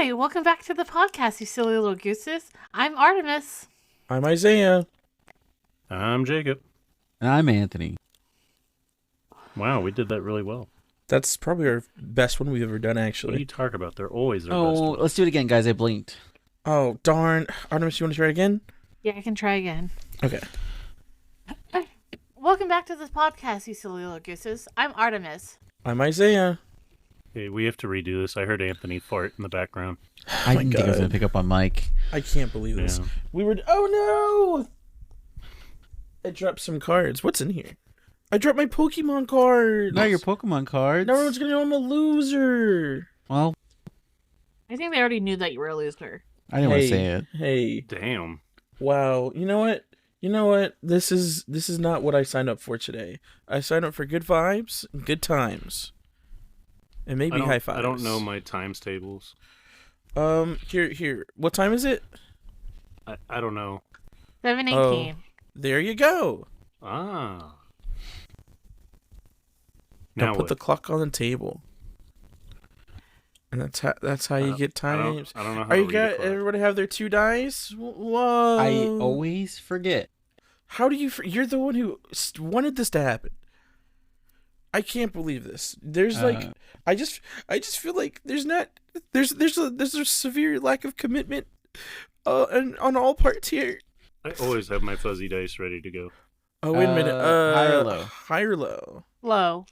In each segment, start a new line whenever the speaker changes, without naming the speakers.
Hi, welcome back to the podcast, you silly little gooses. I'm Artemis.
I'm Isaiah.
I'm Jacob.
And I'm Anthony.
Wow, we did that really well.
That's probably our best one we've ever done,
What do
actually.
you talk about? They're always our best
Oh,
ones.
let's do it again, guys. I blinked.
Oh, darn. Artemis, you want to try again?
Yeah, I can try again.
Okay.
Welcome back to the podcast, you silly little gooses. I'm Artemis.
I'm Isaiah.
Hey, we have to redo this. I heard Anthony fart in the background.
I
my
didn't think I was
God.
going to pick up on Mike.
I can't believe this.
Yeah.
We were... Oh, no! I dropped some cards. What's in here? I dropped my Pokemon cards.
Not your Pokemon cards.
Now everyone's going to know I'm a loser.
Well,
I think they already knew that you were a loser.
I didn't want to say it.
Hey.
Damn.
Wow. You know what? This is not what I signed up for today. I signed up for good vibes and good times. And maybe high fives.
I don't know my times tables.
Here. What time is it?
I don't know.
7:18.
There you go.
Ah.
Now
Now
put
what?
the clock on the table. And that's how you get times.
I don't know how
Are
to
you
read
got
a clock.
everybody have their 2 dice? Whoa!
I always forget.
How do you? You're the one who wanted this to happen. I can't believe this. There's I just feel like there's a severe lack of commitment, and on all parts here.
I always have my fuzzy dice ready to go.
Oh wait a minute.
High or low?
High or low?
Low.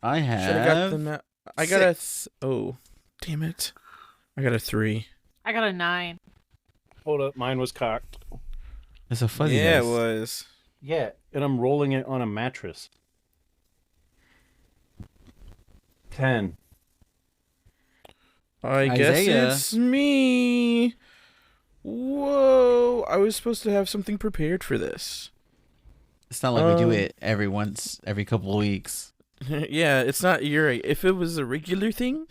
I
Should have got
have...
the I got oh, damn it! I got a 3.
I got a 9.
Hold up, mine was cocked.
It's a fuzzy
Yeah,
dice.
it was.
Yeah, and I'm rolling it on a mattress. 10.
I guess
Isaiah.
it's me. Whoa! I was supposed to have something prepared for this.
It's not like we do it every couple of weeks.
Yeah, it's not. You're right. If it was a regular thing,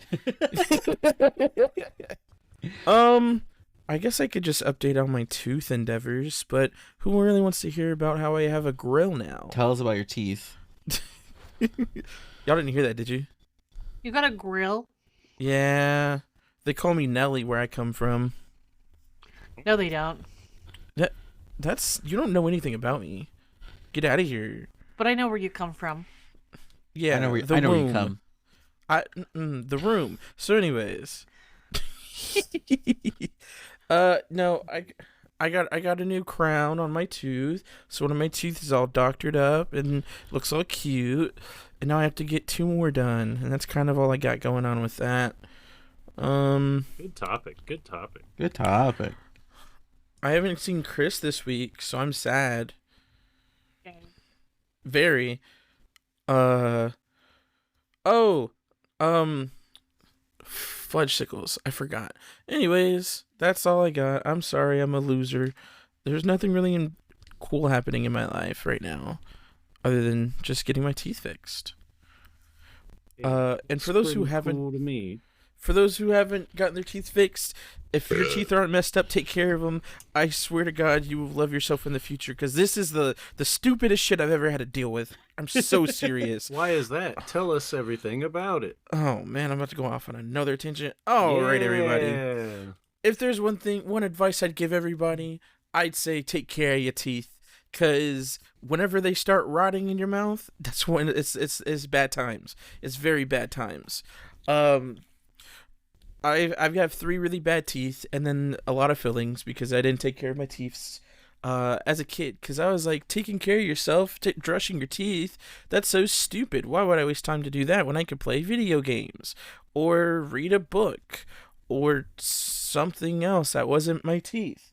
I guess I could just update on my tooth endeavors. But who really wants to hear about how I have a grill now?
Tell us about your teeth.
Y'all didn't hear that, did you?
You got a grill?
Yeah, they call me Nelly where I come from.
No, they don't.
That's you don't know anything about me. Get out of here.
But I know where you come from.
Yeah,
I know where
the
you
room.
come.
The room. So, anyways, no, I got a new crown on my tooth, so one of my teeth is all doctored up and looks all cute, and now I have to get 2 more done, and that's kind of all I got going on with that.
Good topic. Good topic.
Good topic.
I haven't seen Chris this week, so I'm sad.
Okay.
Very. Fudgesicles. I forgot. Anyways, that's all I got. I'm sorry, I'm a loser. There's nothing really cool happening in my life right now, other than just getting my teeth fixed. And for those who
Pretty
haven't,
cool to me.
for those who haven't gotten their teeth fixed, if your teeth aren't messed up, take care of them. I swear to God, you will love yourself in the future, because this is the stupidest shit I've ever had to deal with. I'm so serious.
Why is that? Tell us everything about it.
Oh man, I'm about to go off on another tangent. All right, everybody.
Yeah.
If there's one advice I'd give everybody, I'd say take care of your teeth, because whenever they start rotting in your mouth, that's when it's bad times. It's very bad times. I've got 3 really bad teeth, and then a lot of fillings because I didn't take care of my teeth as a kid. Because I was like, taking care of yourself, brushing your teeth, that's so stupid. Why would I waste time to do that when I could play video games or read a book or something else that wasn't my teeth?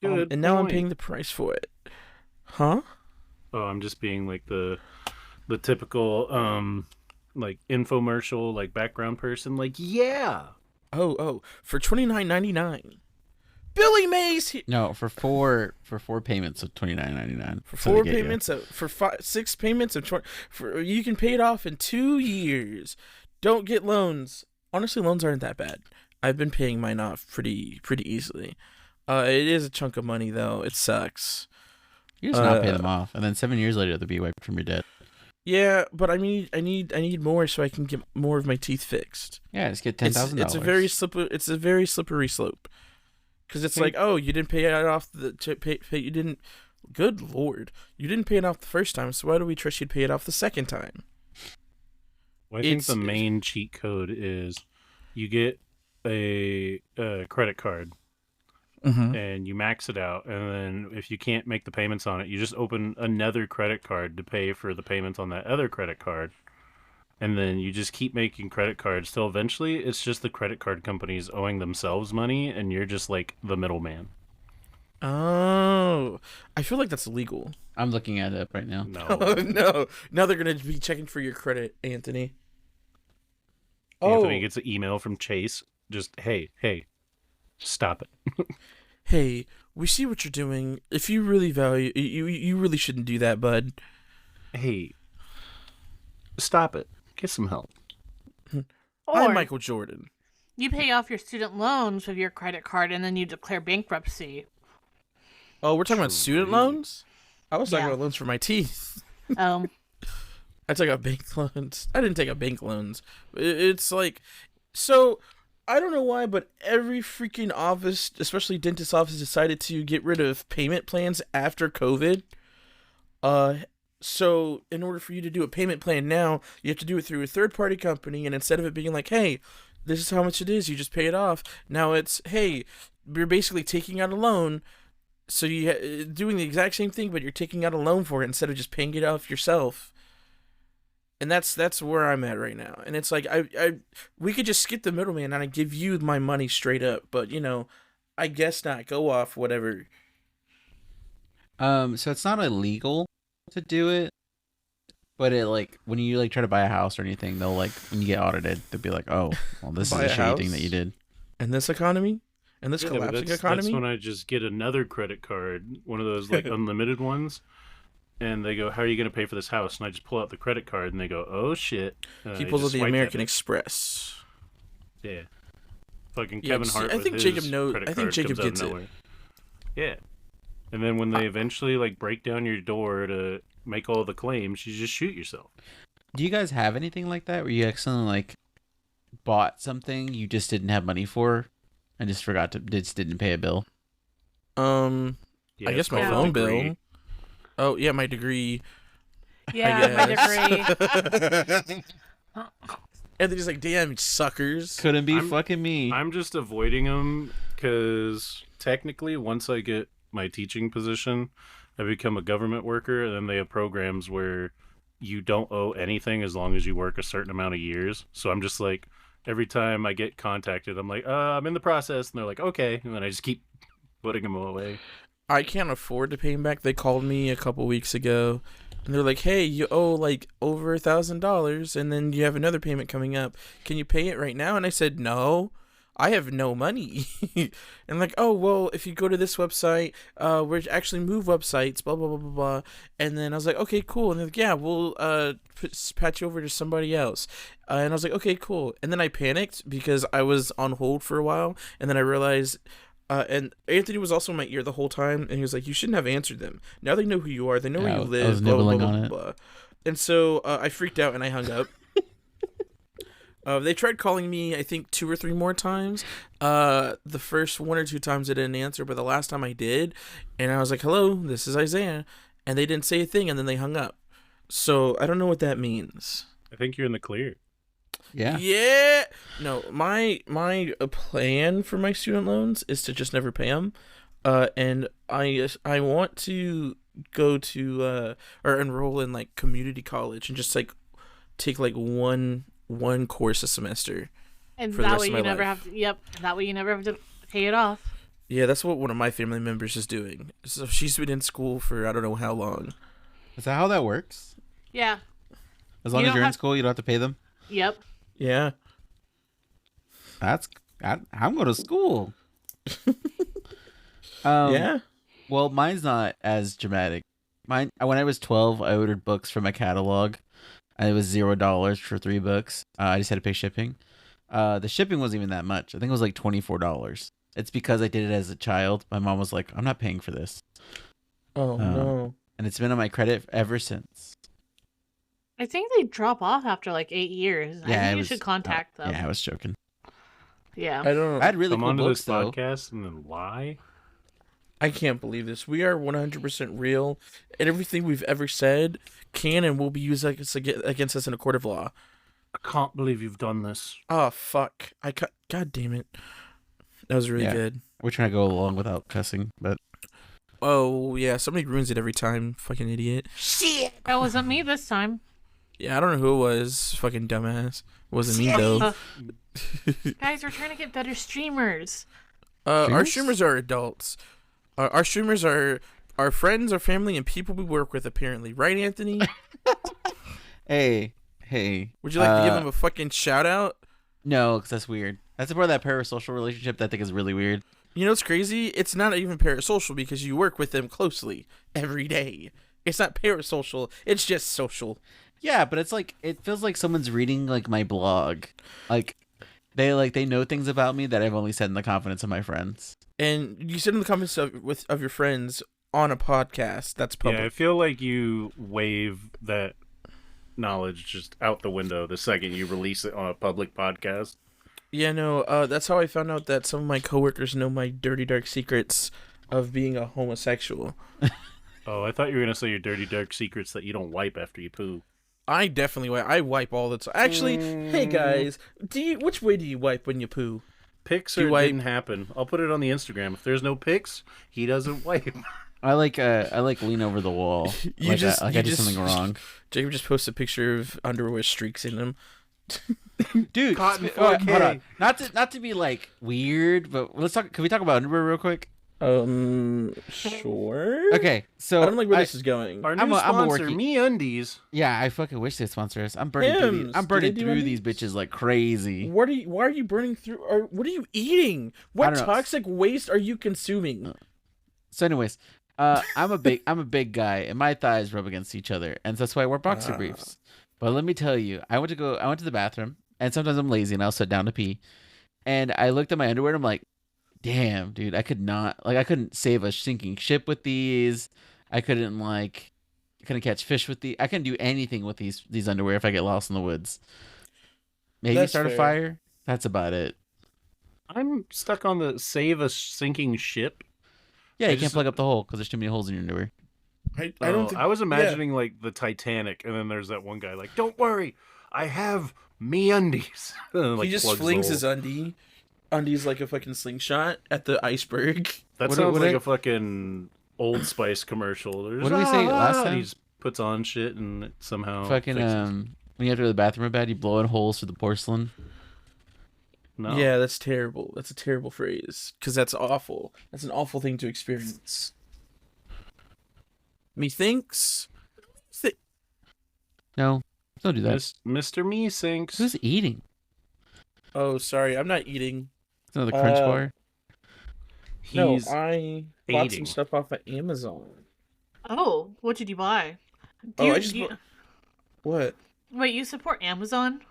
Good
and now I'm
point.
paying the price for it. Huh?
Oh, I'm just being like the typical like infomercial like background person. Like, yeah.
Oh, for $29.99. Billy Mays here.
No, for four payments of $29.99.
For 4 payments of 6 payments of 20. You can pay it off in 2 years. Don't get loans. Honestly, loans aren't that bad. I've been paying mine off pretty easily. It is a chunk of money though. It sucks.
You just not pay them off, and then 7 years later they'll be wiped from your debt.
Yeah, but I need more so I can get more of my teeth fixed.
Yeah, just get
$10,000. It's a very slippery slope. Because it's like, oh, you didn't pay it off you didn't. Good lord, you didn't pay it off the first time. So why do we trust you to pay it off the second time?
Well, I think the main cheat code is you get a credit card and you max it out, and then if you can't make the payments on it, you just open another credit card to pay for the payments on that other credit card, and then you just keep making credit cards till eventually it's just the credit card companies owing themselves money, and you're just like the middleman.
Oh, I feel like that's illegal.
I'm looking at it right now.
No,
no. Now they're gonna be checking for your credit, Anthony.
Anthony gets an email from Chase. Just hey, stop it.
Hey, we see what you're doing. If you really value you really shouldn't do that, bud.
Hey, stop it. Get some help.
I'm Michael Jordan.
You pay off your student loans with your credit card, and then you declare bankruptcy.
Oh, we're talking about student loans? I was talking
Yeah.
about loans for my teeth.
Oh.
I took out bank loans. I didn't take out bank loans. It's like, so I don't know why, but every freaking office, especially dentist office, decided to get rid of payment plans after COVID. So in order for you to do a payment plan now, you have to do it through a third-party company, and instead of it being like, hey, this is how much it is, you just pay it off. Now it's, hey, you're basically taking out a loan. So you're doing the exact same thing, but you're taking out a loan for it instead of just paying it off yourself. And that's where I'm at right now. And it's like we could just skip the middleman and I give you my money straight up. But I guess not. Go off, whatever.
So it's not illegal to do it, but it when you try to buy a house or anything, they'll when you get audited, they'll be like, oh, well, this is a shitty thing that you did.
In this economy? In this collapsing economy?
That's when I just get another credit card, one of those unlimited ones, and they go, how are you going to pay for this house? And I just pull out the credit card, and they go, oh, shit.
He pulls out the American Express.
Yeah. Fucking Kevin Hart with his credit card
I think Jacob
comes out
gets
of
it.
nowhere. Yeah. And then when they eventually break down your door to make all the claims, you just shoot yourself.
Do you guys have anything like that where you accidentally bought something you just didn't have money for and just didn't pay a bill?
I guess my phone
degree.
bill. Oh yeah, my degree.
Yeah, my degree.
And they're just like, damn, suckers.
Couldn't be fucking me.
I'm just avoiding them because technically once I get my teaching position, I become a government worker, and then they have programs where you don't owe anything as long as you work a certain amount of years. So I'm just like, every time I get contacted, I'm like, I'm in the process. And they're like, okay. And then I just keep putting them away.
I can't afford to pay him back. They called me a couple weeks ago, and they're like, hey, you owe over $1,000, and then you have another payment coming up. Can you pay it right now? And I said, no, I have no money. And oh, well, if you go to this website, we're actually move websites, blah, blah, blah, blah, blah. And then I was like, okay, cool. And they're like, yeah, we'll patch you over to somebody else. And I was like, okay, cool. And then I panicked because I was on hold for a while, and then I realized... and Anthony was also in my ear the whole time, and he was like, you shouldn't have answered them. Now they know who you are. They know where you live.
I was
blah, blah,
nibbling
blah,
on
blah, blah. And so I freaked out, and I hung up. They tried calling me, I think, 2 or 3 more times. The first 1 or 2 times I didn't answer, but the last time I did, and I was like, hello, this is Isaiah. And they didn't say a thing, and then they hung up. So I don't know what that means.
I think you're in the clear.
Yeah.
Yeah. No, my plan for my student loans is to just never pay them. And I want to go to or enroll in community college and just take one course a semester.
And
for the
that
rest
way
of my
you never
life.
have to. Yep. That way you never have to pay it off.
Yeah, that's what one of my family members is doing. So she's been in school for I don't know how long.
Is that how that works?
Yeah.
As long as you're in school, you don't have to pay them?
Yep.
Yeah.
I'm going to school.
Yeah.
Well, mine's not as dramatic. When I was 12, I ordered books from a catalog. And it was $0 for 3 books. I just had to pay shipping. The shipping wasn't even that much. I think it was $24. It's because I did it as a child. My mom was like, I'm not paying for this.
Oh no.
And it's been on my credit ever since.
I think they drop off after like 8 years. I think you should contact them.
Yeah, I was joking.
Yeah.
I don't.
I had really
Come
cool
onto
books
this
though.
podcast and then lie.
I can't believe this. We are 100% real, and everything we've ever said can and will be used against us in a court of law.
I can't believe you've done this.
Oh, fuck. God damn it. That was really good.
We're trying to go along without cussing, but
Oh, yeah. Somebody ruins it every time. Fucking idiot.
Shit. That wasn't me this time.
Yeah, I don't know who it was. Fucking dumbass. Wasn't me, though.
Guys, we're trying to get better streamers.
Our streamers are adults. Our streamers are our friends, our family, and people we work with, apparently. Right, Anthony?
hey.
Would you like to give them a fucking shout-out?
No, because that's weird. That's a part of that parasocial relationship that I think is really weird.
You know what's crazy? It's not even parasocial because you work with them closely every day. It's not parasocial. It's just social.
Yeah, but it's like it feels like someone's reading like my blog. Like they know things about me that I've only said in the confidence of my friends.
And you sit in the comments of your friends on a podcast that's public.
Yeah, I feel like you wave that knowledge just out the window the second you release it on a public podcast.
Yeah, no, that's how I found out that some of my coworkers know my dirty, dark secrets of being a homosexual.
Oh, I thought you were going to say your dirty, dark secrets that you don't wipe after you poo.
I definitely wipe. I wipe all the time. Actually, hey guys, which way do you wipe when you poo?
Pics or it didn't happen. I'll put it on the Instagram. If there's no pics, he doesn't wipe.
I like lean over the wall. I did something wrong.
Jacob just posted a picture of underwear with streaks in them.
Dude,
Cotton
hold
4K.
on. Not to be like weird, but let's talk. Can we talk about underwear real quick?
Sure.
Okay, so
I don't like where this is going.
Our new
I'm a
sponsor,
working-
MeUndies.
Yeah, I fucking wish they'd sponsor us. I'm burning through these bitches like crazy.
Why are you burning through? Or what are you eating? What
don't know.
toxic waste are you consuming?
So, anyways, I'm a big guy, and my thighs rub against each other, and that's why I wear boxer briefs. But let me tell you, I went to the bathroom, and sometimes I'm lazy, and I'll sit down to pee, and I looked at my underwear, and I'm like, damn, dude, I couldn't save a sinking ship with these. I couldn't catch fish with these. I couldn't do anything with these underwear if I get lost in the woods. Maybe
That's
start
fair.
a fire. That's about it.
I'm stuck on the save a sinking ship.
Yeah, you can't plug up the hole because there's too many holes in your underwear.
I don't think
I was imagining like the Titanic, and then there's that one guy like, "Don't worry, I have MeUndies." Like,
he just
plugs the
flings
hole.
his undies like a fucking slingshot at the iceberg.
That
What-
sounds
what
like
I-
a fucking Old Spice commercial. There's,
What did we say last time?
He just puts on shit and it somehow
Fucking
fixes.
when you have to go to the bathroom real bad, you blow in holes through the porcelain.
No.
Yeah, that's terrible. That's a terrible phrase because that's awful. That's an awful thing to experience. Methinks.
No, don't do that.
Mr. Me sinks.
Who's eating?
Oh, sorry, I'm not eating.
It's another crunch bar.
He's
No, I bought
eating.
some stuff off of Amazon.
Oh, what did you buy?
What?
Wait, you support Amazon?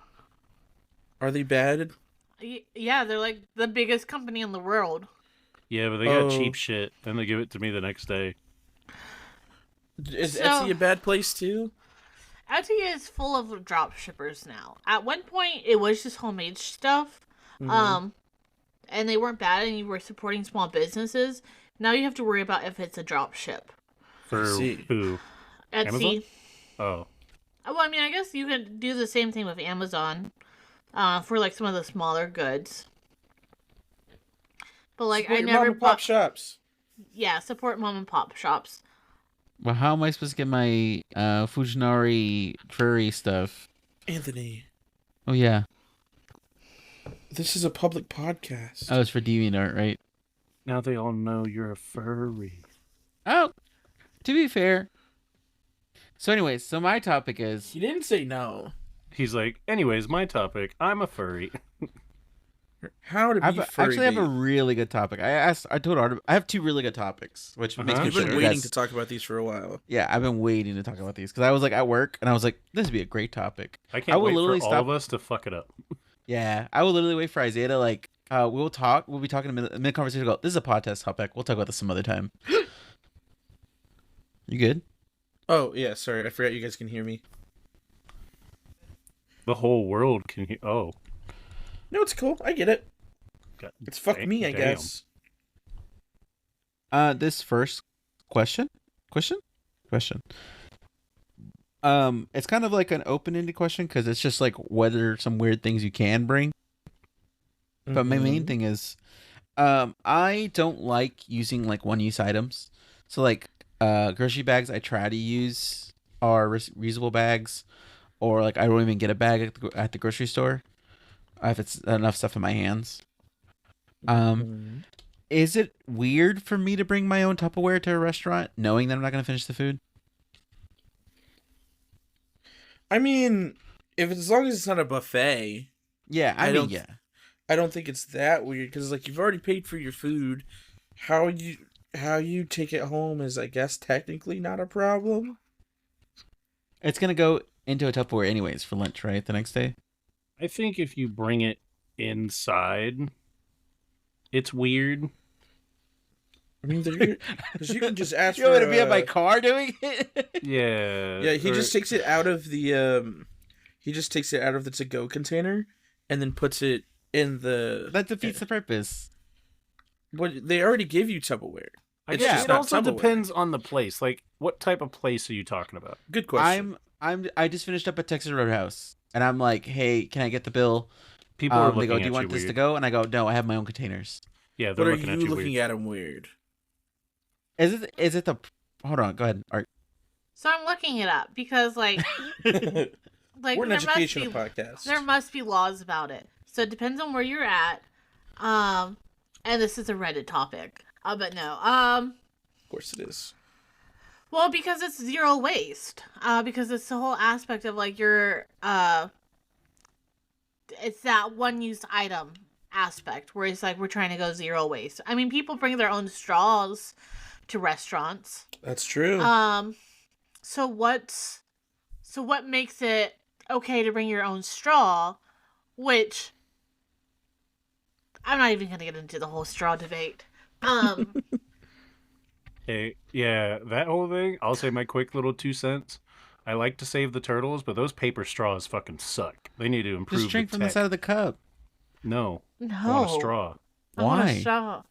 Are they bad?
Yeah, they're like the biggest company in the world.
Yeah, but they got
Oh.
cheap shit. Then they give it to me the next day.
Is
So-
Etsy a bad place too?
Etsy is full of drop shippers now. At one point, it was just homemade stuff, and they weren't bad, and you were supporting small businesses. Now you have to worry about if it's a drop ship.
For
see.
who?
Etsy.
Amazon? Oh.
Well, I mean, I guess you could do the same thing with Amazon, for like some of the smaller goods. But like,
Support
I
your
never
mom and pop
bought.
shops.
Yeah, support mom and pop shops.
Well, how am I supposed to get my Fujinari furry stuff?
Anthony,
Oh yeah,
this is a public podcast.
oh it's for DeviantArt, right?
Now they all know you're a furry.
Oh, to be fair. So, anyways, so my topic is
He didn't say no.
He's like, anyways, my topic. I'm a furry.
How to be furry?
actually have a
bait.
really good topic. I told Art I have two really good topics, which makes me
I've
sure.
been
you
waiting
guys-
to talk about these for a while.
Yeah, I've been waiting to talk about these because I was like at work and I was like, this would be a great topic.
I can't
will
wait
literally
for all
stop-
of us to fuck it up.
Yeah, I will literally wait for Isaiah to like. We'll talk. We'll be talking a minute conversation. Go. This is a podcast topic. We'll talk about this some other time. You good?
Oh yeah, sorry, I forgot you guys can hear me.
The whole world can hear. Oh.
No, it's cool. I get it.
God,
It's fuck me, I guess.
This first question. It's kind of like an open-ended question because it's just like what are some weird things you can bring. But my main thing is, I don't like using like one-use items. So like, grocery bags I try to use are reusable bags, or like I don't even get a bag at the grocery store if it's enough stuff in my hands. Is it weird for me to bring my own Tupperware to a restaurant, knowing that I'm not going to finish the food?
I mean, as long as it's not a buffet.
Yeah, I
don't think it's that weird because like you've already paid for your food. How you take it home is, I guess, technically not a problem.
It's gonna go into a Tupperware anyways for lunch, right? The next day.
I think if you bring it inside, it's weird.
I mean, because you can just ask
You want to be in my car doing it?
Yeah.
Yeah, he just takes it out of the to-go container and then puts it in the.
That defeats the purpose.
What they already gave you Tupperware.
It also depends on the place. Like, what type of place are you talking about?
Good question.
I just finished up at Texas Roadhouse, and I'm like, hey, can I get the bill?
People are looking
they go,
at
do you want this
weird.
to go? And I go, no, I have my own containers.
Yeah, they're
what are
looking at
you
you
looking
weird.
at him weird?
Is it the? Hold on, go ahead, Art.
So I'm looking it up because like
We're an educational podcast.
There must be laws about it. So it depends on where you're at. And this is a Reddit topic. But no.
Of course it is.
Well, because it's zero waste. Because it's the whole aspect of like your it's that one use item aspect where it's like we're trying to go zero waste. I mean, people bring their own straws to restaurants.
That's true.
So what makes it okay to bring your own straw, which I'm not even going to get into the whole straw debate.
Hey, yeah, that whole thing, I'll say my quick little 2 cents. I like to save the turtles, but those paper straws fucking suck. They need to improve
Just drink
the
from the
tech.
side of the cup.
No. I want a straw.
I want
Why?
a straw.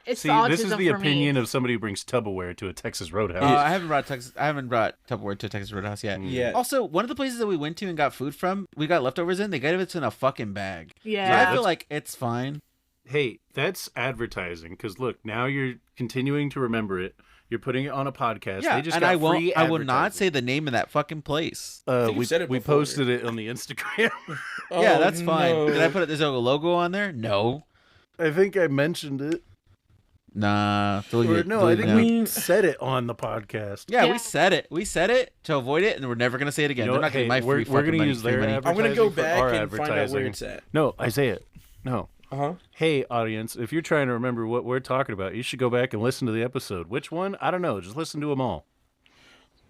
It's
See,
the
this is
autism
the
for
opinion
me.
of somebody who brings Tupperware to a Texas Roadhouse.
I haven't brought Tupperware to a Texas Roadhouse yet.
Yeah.
Also, one of the places that we went to and got food from, we got leftovers in. They gave it in a fucking bag.
Yeah.
So I feel like it's fine.
Hey, that's advertising. Because look, now you're continuing to remember it. You're putting it on a podcast.
Yeah,
They just
and
got
I won't.
free
I will not
advertising.
say the name of that fucking place.
think
we
you've said it
we
before.
posted it on the Instagram.
Yeah, that's fine.
no.
Did I put there's a logo on there? No.
I think I mentioned it.
Nah.
I think
no.
we said it on the podcast.
Yeah,
Yeah.
we said it. We said it to avoid it, and we're never gonna say it again.
You know
They're
what?
not getting
Hey,
my
we're
free
gonna
fucking money.
use their
free money.
I'm gonna go
advertising for
back
our
and find out where
advertising.
it's at.
No, Isaiah. No.
Uh-huh.
Hey, audience, if you're trying to remember what we're talking about, you should go back and listen to the episode. Which one? I don't know. Just listen to them all.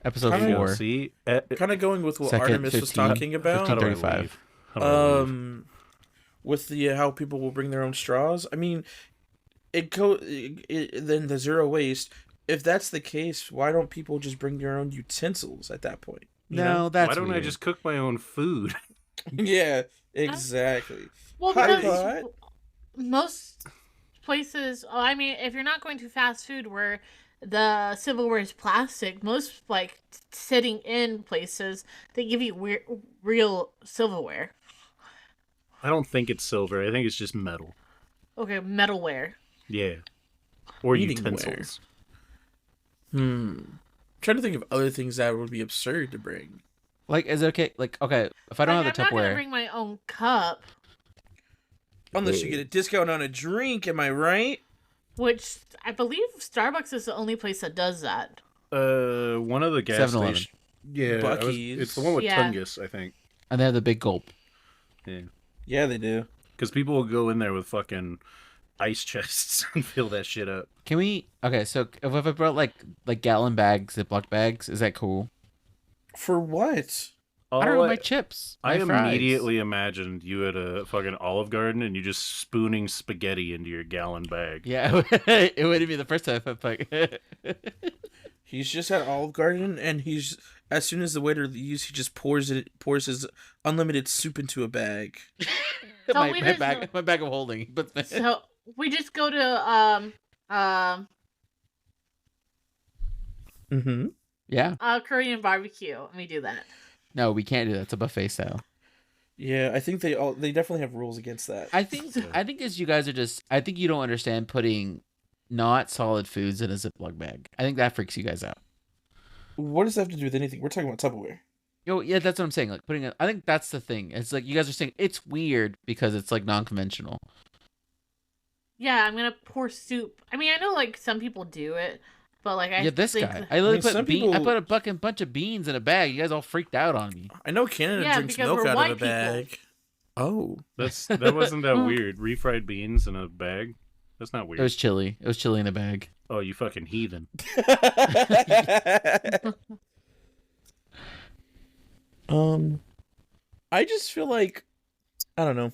Episode
Kinda-
You know,
4.
see?
Kind of going with what
Second,
Artemis was
15,
talking about.
How do I
35.
leave? How do I leave?
With the how people will bring their own straws. I mean, then the zero waste. If that's the case, why don't people just bring their own utensils at that point? You
No,
know?
that's
Why don't I
weird.
just cook my own food?
Yeah, exactly.
Well,
Hi,
because
Pot.
most places, I mean, if you're not going to fast food where the silverware is plastic, most like sitting in places, they give you real silverware.
I don't think it's silver. I think it's just metal.
Okay, metalware.
Yeah. Or
Eating
utensils.
Trying to think of other things that would be absurd to bring.
Like, is it okay? Like, okay, if I don't
Like,
have the
I'm not gonna
Tupperware,
bring my own cup,
Unless you get a discount on a drink, am I right?
which I believe Starbucks is the only place that does that.
One of the gas
7-Eleven.
stations. Yeah,
Buc-ee's.
it's the one with
Yeah.
Tungus, I think.
and they have the big gulp.
Yeah.
Yeah, they do.
Because people will go in there with fucking ice chests and fill that shit up.
Can we? Okay, so if I brought like gallon bags, Ziploc bags, is that cool?
For what?
I don't know, my chips.
I
my fries.
immediately imagined you at a fucking Olive Garden and you just spooning spaghetti into your gallon bag.
Yeah, it wouldn't be the first time. But
He's just at Olive Garden, and he's as soon as the waiter leaves, he just pours his unlimited soup into a bag.
So
my bag of holding. But
so we just go to Korean barbecue, and we do that.
No, we can't do that. It's a buffet style.
Yeah, I think they definitely have rules against that.
I think as you guys are I think you don't understand putting not solid foods in a Ziploc bag. I think that freaks you guys out.
What does that have to do with anything? We're talking about Tupperware.
Yeah, that's what I'm saying. Like I think that's the thing. It's like you guys are saying it's weird because it's like non-conventional.
Yeah, I'm gonna pour soup. I mean, I know like some people do it, but like I
this
think...
guy. I literally I put a bunch of beans in a bag. You guys all freaked out on me.
I know Canada drinks milk out of a bag. People. Oh,
that wasn't that weird. Refried beans in a bag. That's not weird.
It was chili. It was chili in a bag.
Oh, you fucking heathen.
I just feel like, I don't know.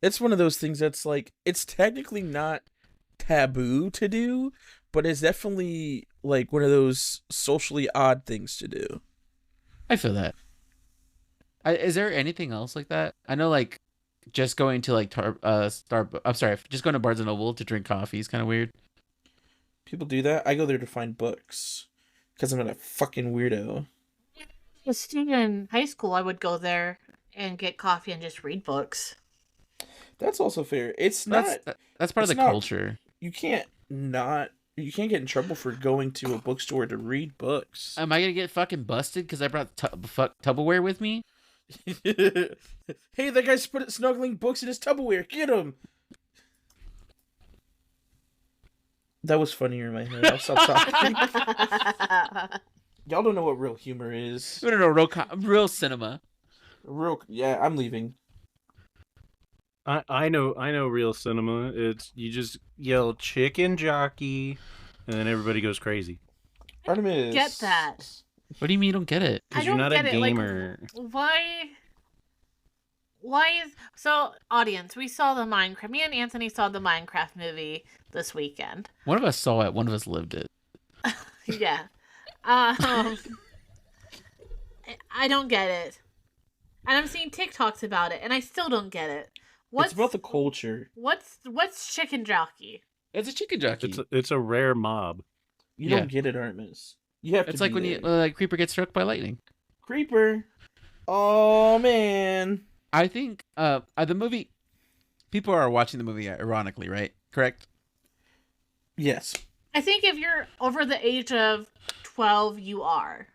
It's one of those things that's like, it's technically not taboo to do, but it's definitely like one of those socially odd things to do.
I feel that. Is there anything else like that? I know like just going to like just going to Barnes and Noble to drink coffee is kind of weird.
People do that. I go there to find books because I'm not a fucking weirdo.
As a student in high school, I would go there and get coffee and just read books.
That's also fair. It's not.
That's part of the culture.
You can't get in trouble for going to a bookstore to read books.
Am I gonna get fucking busted because I brought Tupperware with me?
Hey, that guy's snuggling books in his Tupperware. Get him. That was funnier in my head. I'll stop talking. Y'all don't know what real humor is.
We don't know real cinema.
Yeah, I'm leaving.
I know real cinema. It's you just yell chicken jockey, and then everybody goes crazy.
Artemis,
get that.
What do you mean you don't get it?
Because you're not a gamer.
Like, why is... So, audience, me and Anthony saw the Minecraft movie this weekend.
One of us saw it, one of us lived it.
Yeah. I don't get it. And I'm seeing TikToks about it, and I still don't get it.
It's about the culture.
What's chicken jockey?
It's a chicken jockey.
It's a rare mob.
You don't get it, Artemis. You have
it's
to.
It's like when Creeper gets struck by lightning.
Creeper. Oh man.
I think the movie. People are watching the movie ironically, right? Correct.
Yes.
I think if you're over the age of 12, you are.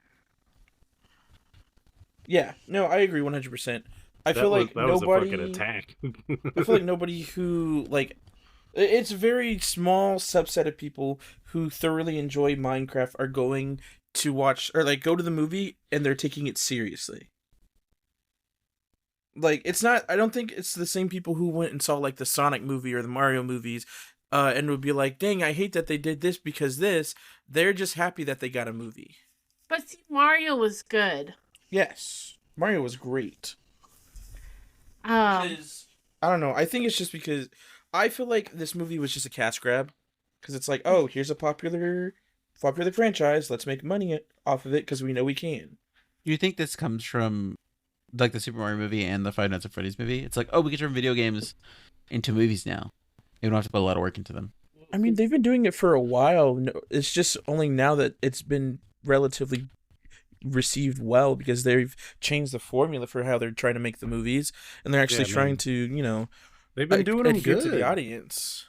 Yeah. No, I agree 100%. I feel like nobody.
Was a fucking attack.
I feel like nobody who like. It's a very small subset of people who thoroughly enjoy Minecraft are going to watch or like go to the movie and they're taking it seriously. Like it's not. I don't think it's the same people who went and saw like the Sonic movie or the Mario movies, and would be like, "Dang, I hate that they did this because this." They're just happy that they got a movie.
But see, Mario was good.
Yes, Mario was great.
I
don't know. I think it's just because I feel like this movie was just a cash grab. Because it's like, oh, here's a popular franchise. Let's make money off of it because we know we can.
You think this comes from like the Super Mario movie and the Five Nights at Freddy's movie? It's like, oh, we can turn video games into movies now. You don't have to put a lot of work into them.
I mean, they've been doing it for a while. It's just only now that it's been relatively received well because they've changed the formula for how they're trying to make the movies, and they're actually trying to,
they've been doing them good
to the audience.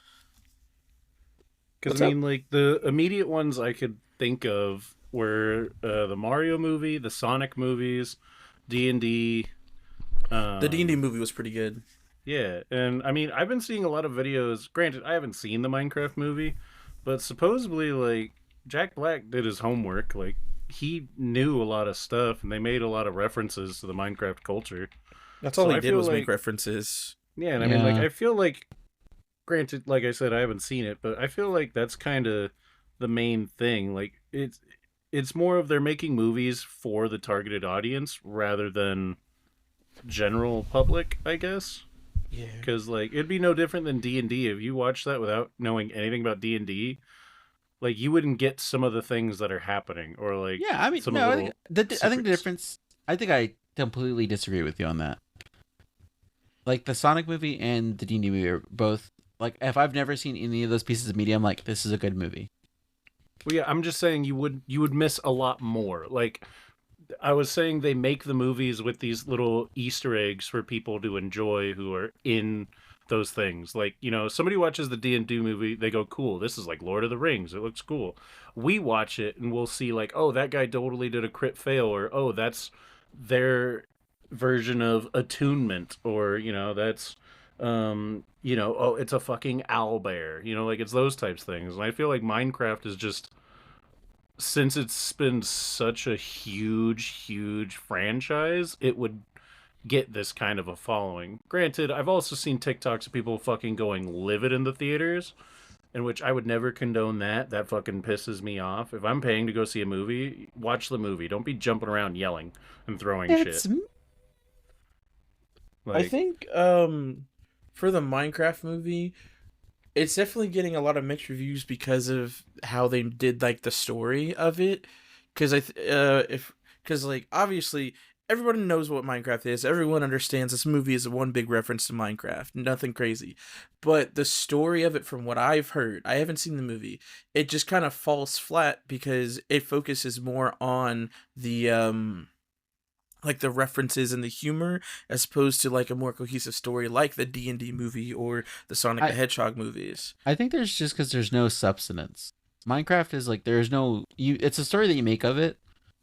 Because I mean, like the immediate ones I could think of were the Mario movie, the Sonic movies, D&D.
The D&D movie was pretty good.
Yeah, and I mean, I've been seeing a lot of videos. Granted, I haven't seen the Minecraft movie, but supposedly, like Jack Black did his homework. Like he knew a lot of stuff, and they made a lot of references to the Minecraft culture.
That's all he did was make references.
Yeah, and I mean, like, I feel like, granted, like I said, I haven't seen it, but I feel like that's kind of the main thing. Like, it's more of they're making movies for the targeted audience rather than general public, I guess.
Yeah.
Because, like, it'd be no different than D&D. If you watch that without knowing anything about D&D, like you wouldn't get some of the things that are happening, or like
Yeah, I mean,
some
no,
little
I think the
secrets.
difference. I think I completely disagree with you on that. Like the Sonic movie and the D&D movie are both like if I've never seen any of those pieces of media, I'm like, this is a good movie.
Well, yeah, I'm just saying you would miss a lot more. Like I was saying, they make the movies with these little Easter eggs for people to enjoy who are in those things. Like, you know, somebody watches the D&D movie, they go, cool, this is like Lord of the Rings, it looks cool. We watch it and we'll see like, oh, that guy totally did a crit fail, or oh, that's their version of attunement, or you know, that's you know, oh, it's a fucking owl bear, you know, like it's those types of things. And I feel like Minecraft is just, since it's been such a huge franchise, it would get this kind of a following. Granted, I've also seen TikToks of people fucking going livid in the theaters, in which I would never condone that. That fucking pisses me off. If I'm paying to go see a movie, watch the movie. Don't be jumping around yelling and throwing shit.
I think for the Minecraft movie, it's definitely getting a lot of mixed reviews because of how they did like the story of it. Because like obviously everyone knows what Minecraft is. Everyone understands this movie is one big reference to Minecraft. Nothing crazy, but the story of it, from what I've heard, I haven't seen the movie. It just kind of falls flat because it focuses more on the like the references and the humor, as opposed to like a more cohesive story like the D&D movie or the Sonic the Hedgehog movies.
I think there's just because there's no substance. Minecraft is like there's no it's a story that you make of it.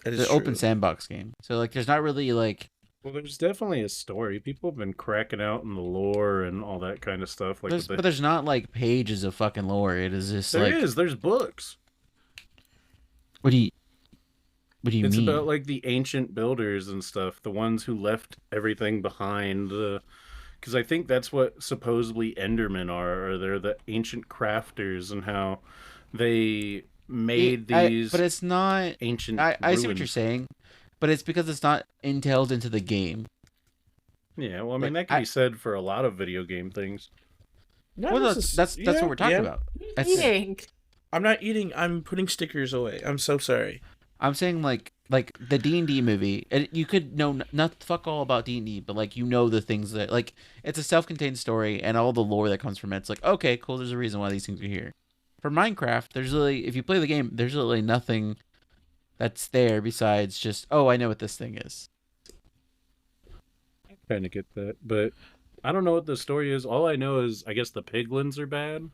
It's an open sandbox game, so like there's not really like.
Well, there's definitely a story. People have been cracking out in the lore and all that kind of stuff. Like,
but there's not like pages of fucking lore. It is just
there
like
is. There's books.
What do you mean?
It's about like the ancient builders and stuff, the ones who left everything behind. Because I think that's what supposedly Endermen are, or they're the ancient crafters, and how they made these.
But it's not
ancient.
I see what you're saying, but it's because it's not entailed into the game.
Yeah, well, I mean, that can be said for a lot of video game things.
Well, that's what we're talking about.
Eating.
I'm not eating. I'm putting stickers away. I'm so sorry.
I'm saying like the D&D movie, and you could know not fuck all about D&D, but like you know the things that like it's a self-contained story and all the lore that comes from it. It's like, okay, cool. There's a reason why these things are here. For Minecraft, there's really, if you play the game, there's really nothing that's there besides just, oh, I know what this thing is.
I kind of get that, but I don't know what the story is. All I know is, I guess the piglins are bad.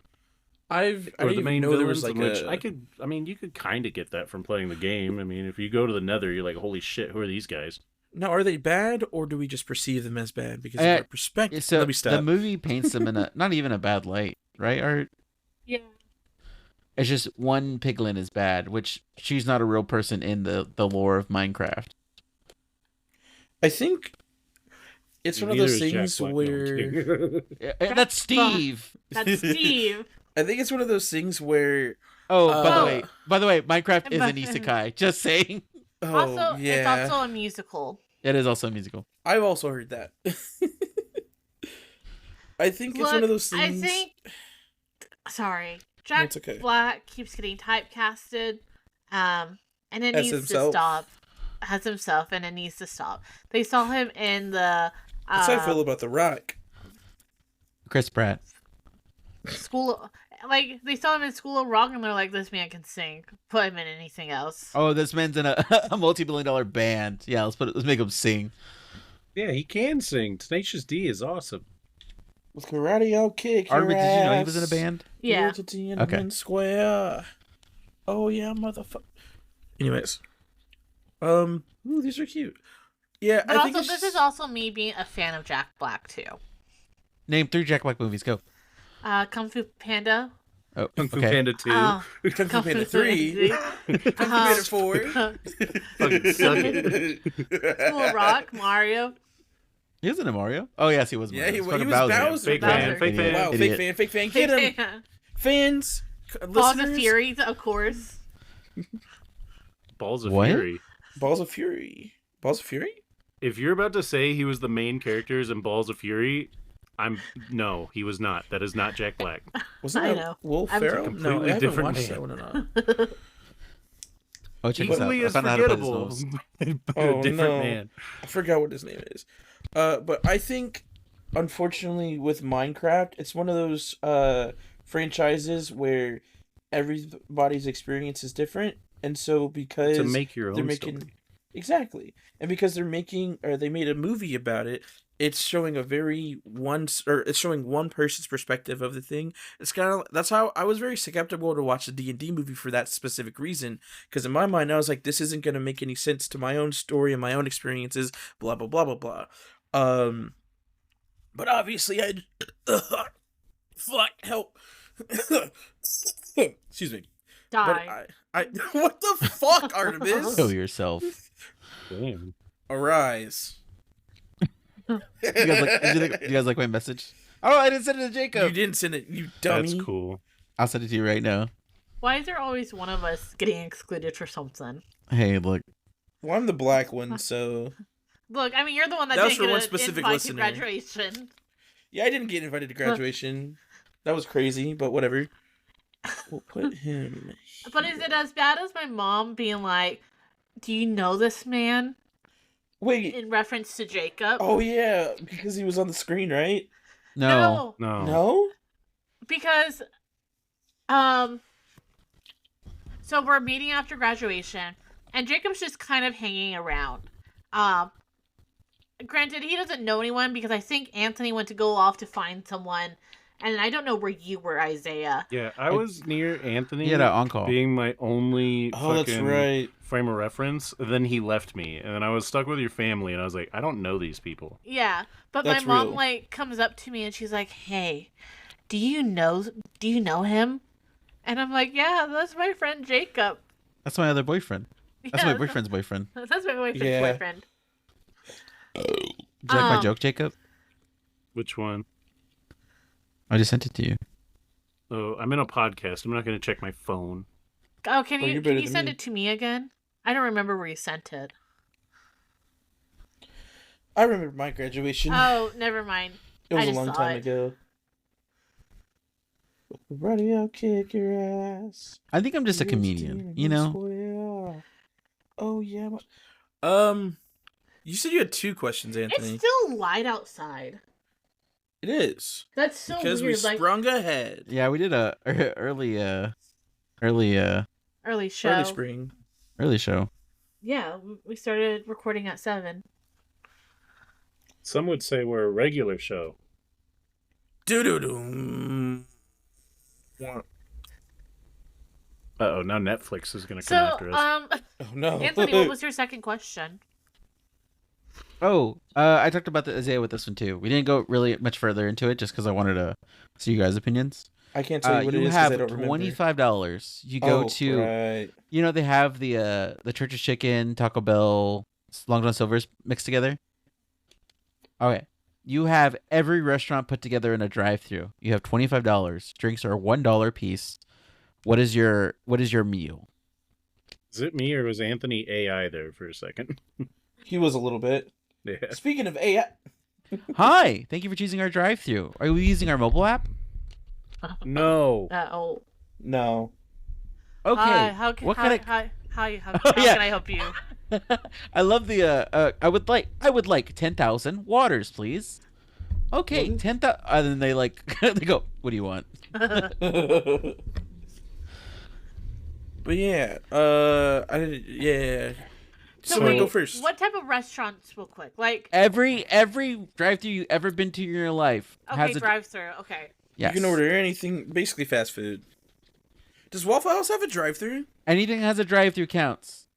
I didn't even know there was like
you could kind of get that from playing the game. I mean, if you go to the Nether, you're like, holy shit, who are these guys?
Now, are they bad, or do we just perceive them as bad because of our perspective?
So
let me stop.
The movie paints them in a not even a bad light, right? Art?
Yeah.
It's just one piglin is bad, which she's not a real person in the lore of Minecraft.
I think it's one of those things where
that's Steve.
That's Steve.
I think it's one of those things where.
Oh, by the way, Minecraft is an isekai. Just saying.
Also, it's also a musical.
It is also a musical.
I've also heard that. I think it's one of those things.
Sorry, Jack Black keeps getting typecasted, and it needs to stop. As himself, and it needs to stop. They saw him in the.
That's how I feel about The Rock.
Chris Pratt.
They saw him in School of Rock, and they're like, "This man can sing. Put him in anything else."
Oh, this man's in a multi-billion-dollar band. Yeah, let's make him sing.
Yeah, he can sing. Tenacious D is awesome.
With karate, I'll kick
Armin,
your ass.
did you know he was in a band?
Yeah.
Okay. Square. Oh yeah, motherfucker. Anyways, ooh, these are cute. Yeah,
but also this is also me being a fan of Jack Black too.
Name 3 Jack Black movies. Go.
Kung Fu Panda.
Oh,
Kung Fu Panda 2.
Kung Fu Panda 3. Kung Fu Panda 4.
Fucking suck it.
School of Rock, Mario.
He was in a Mario? Oh, yes, he was.
Yeah, he was Bowser.
Fake fan.
Wow, fake fan. Get him. Fans.
Balls of Fury, of course.
Balls of Fury.
Balls of Fury. Balls of Fury?
If you're about to say he was the main characters in Balls of Fury, No, he was not. That is not Jack Black.
Wasn't
I
that
know.
Will Ferrell? No, I
completely
haven't
different
watched
man.
that one at all.
Oh, check this out.
Equally
I
as
found out how to play
forgettable,
this nose.
but
Oh,
a different
no.
man.
I forgot what his name is. But I think, unfortunately, with Minecraft, it's one of those franchises where everybody's experience is different, and so because
To make your
they're
own
making
story.
exactly, and because they made a movie about it, it's showing it's showing one person's perspective of the thing. It's kind of that's how I was very skeptical to watch the D&D movie for that specific reason, because in my mind I was like, this isn't going to make any sense to my own story and my own experiences, blah blah blah blah blah. But obviously I fuck help. Excuse me.
Die.
But I what the fuck, Artemis?
Kill yourself.
Damn.
Arise.
You guys like my message? Oh, I didn't send it to Jacob.
You didn't send it, you dummy.
That's cool.
I'll send it to you right now.
Why is there always one of us getting excluded for something?
Hey, look.
Well, I'm the black one, so
Look, I mean, you're the one that
That was
didn't
for one
get an
specific
invite
listener.
to graduation.
yeah, I didn't get invited to graduation. That was crazy, but whatever. We'll put him.
But is it as bad as my mom being like, "Do you know this man?"
Wait.
in reference to Jacob?
Oh yeah, because he was on the screen, right?
No.
No.
No.
Because, so we're meeting after graduation, and Jacob's just kind of hanging around. Granted, he doesn't know anyone because I think Anthony went to go off to find someone, and I don't know where you were, Isaiah.
Yeah, I was near Anthony
He had an on-call.
being my only
Oh, that's
fucking
right.
frame of reference. Then he left me, and then I was stuck with your family, and I was like, I don't know these people.
Yeah, but
That's
my mom
real.
like comes up to me and she's like, "Hey, do you know him?" And I'm like, "Yeah, that's my friend Jacob."
That's my other boyfriend. That's
Yeah,
my boyfriend's boyfriend.
That's my boyfriend's
Yeah.
boyfriend.
Did you like my joke, Jacob?
Which one?
I just sent it to you.
Oh, I'm in a podcast. I'm not going to check my phone.
Oh, can
you're
you
better than
send
me.
it to me again? I don't remember where you sent it.
I remember my graduation.
Oh, never mind.
it was
I
a
just
long
saw
time
it.
ago. Ready, I'll kick your ass.
I think I'm just a comedian, you know?
Oh yeah. You said you had 2 questions, Anthony.
It's still light outside.
It is.
That's so
Because we
weird. Like
sprung ahead.
Yeah, we did a early
early show.
Early spring.
show.
Yeah, we started recording at 7.
Some would say we're a regular show.
Doo-doo-doo.
Uh-oh, now Netflix is going to
So,
come after us.
Oh no.
Anthony, what was your second question?
Oh, I talked about the Isaiah with this one too. We didn't go really much further into it just because I wanted to see you guys' opinions.
I can't tell you what it
You
is because I
have
don't remember.
$25. You go to,
right.
you know, they have the Church's Chicken, Taco Bell, Long John Silver's mixed together. Okay, you have every restaurant put together in a drive-thru. You have $25. Drinks are $1 a piece. What is your meal?
Is it me or was Anthony AI there for a second?
He was a little bit.
Yeah.
Speaking of AI,
Hi, thank you for choosing our drive-thru. Are we using our mobile app?
No.
Oh.
no.
Okay.
Hi, how
What kind of?
how
Oh, yeah.
can I help you?
I love the I would like 10,000 waters, please. Okay, 10,000. And then they they go, "What do you want?"
But yeah, yeah.
So
Someone
wait,
go first.
What type of restaurants, real quick? Like,
Every drive-thru you ever been to in your life
okay,
has a
drive-through. Okay.
yes.
You can order anything, basically fast food. Does Waffle House have a drive-thru?
Anything has a drive-thru counts.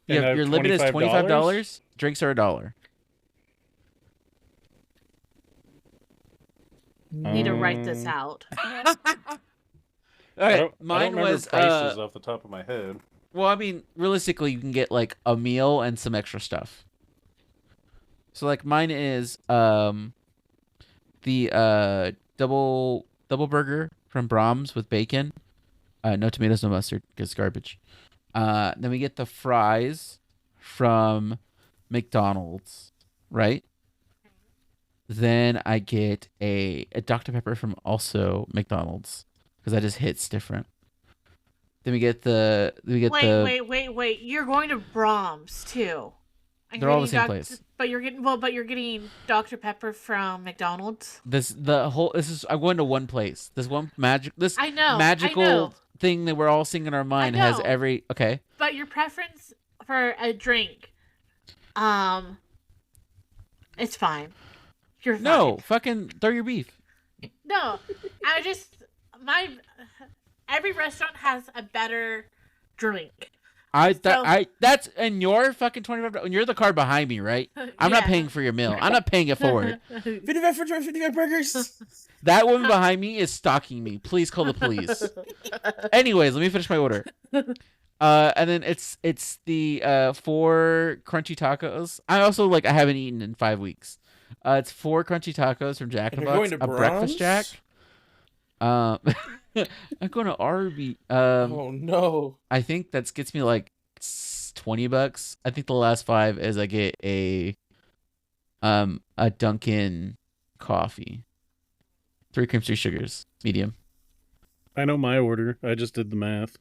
And
Your limit is $25. Drinks are $1.
Need to write this out.
All right,
I
mine
don't remember
was
prices off the top of my head.
well, I mean, realistically, you can get like a meal and some extra stuff. So like mine is the double burger from Brahms with bacon. No tomatoes, no mustard, because garbage. Then we get the fries from McDonald's, right? Then I get a Dr. Pepper from also McDonald's because that just hits different. Then we get the
Wait. You're going to Brahms too. And
They're
you're
all the
getting
same place.
But you're getting Dr. Pepper from McDonald's.
I'm going to one place. This one magical
I know.
thing that we're all seeing in our mind has every okay.
But your preference for a drink, it's fine. You're fine.
No, fucking throw your beef.
No, every restaurant has a better drink.
That's in your fucking $25. When you're the car behind me, right? I'm not paying for your meal. I'm not paying it forward.
55 burgers.
That woman behind me is stalking me. Please call the police. Anyways, let me finish my order. And then it's the 4 crunchy tacos. I haven't eaten in 5 weeks. It's 4 crunchy tacos from Jack in the Box, a breakfast jack. I'm going to Arby.
Oh no!
I think that gets me like $20. I think the last 5 is I get a Dunkin' coffee, 3 creams, 3 sugars, medium.
I know my order. I just did the math.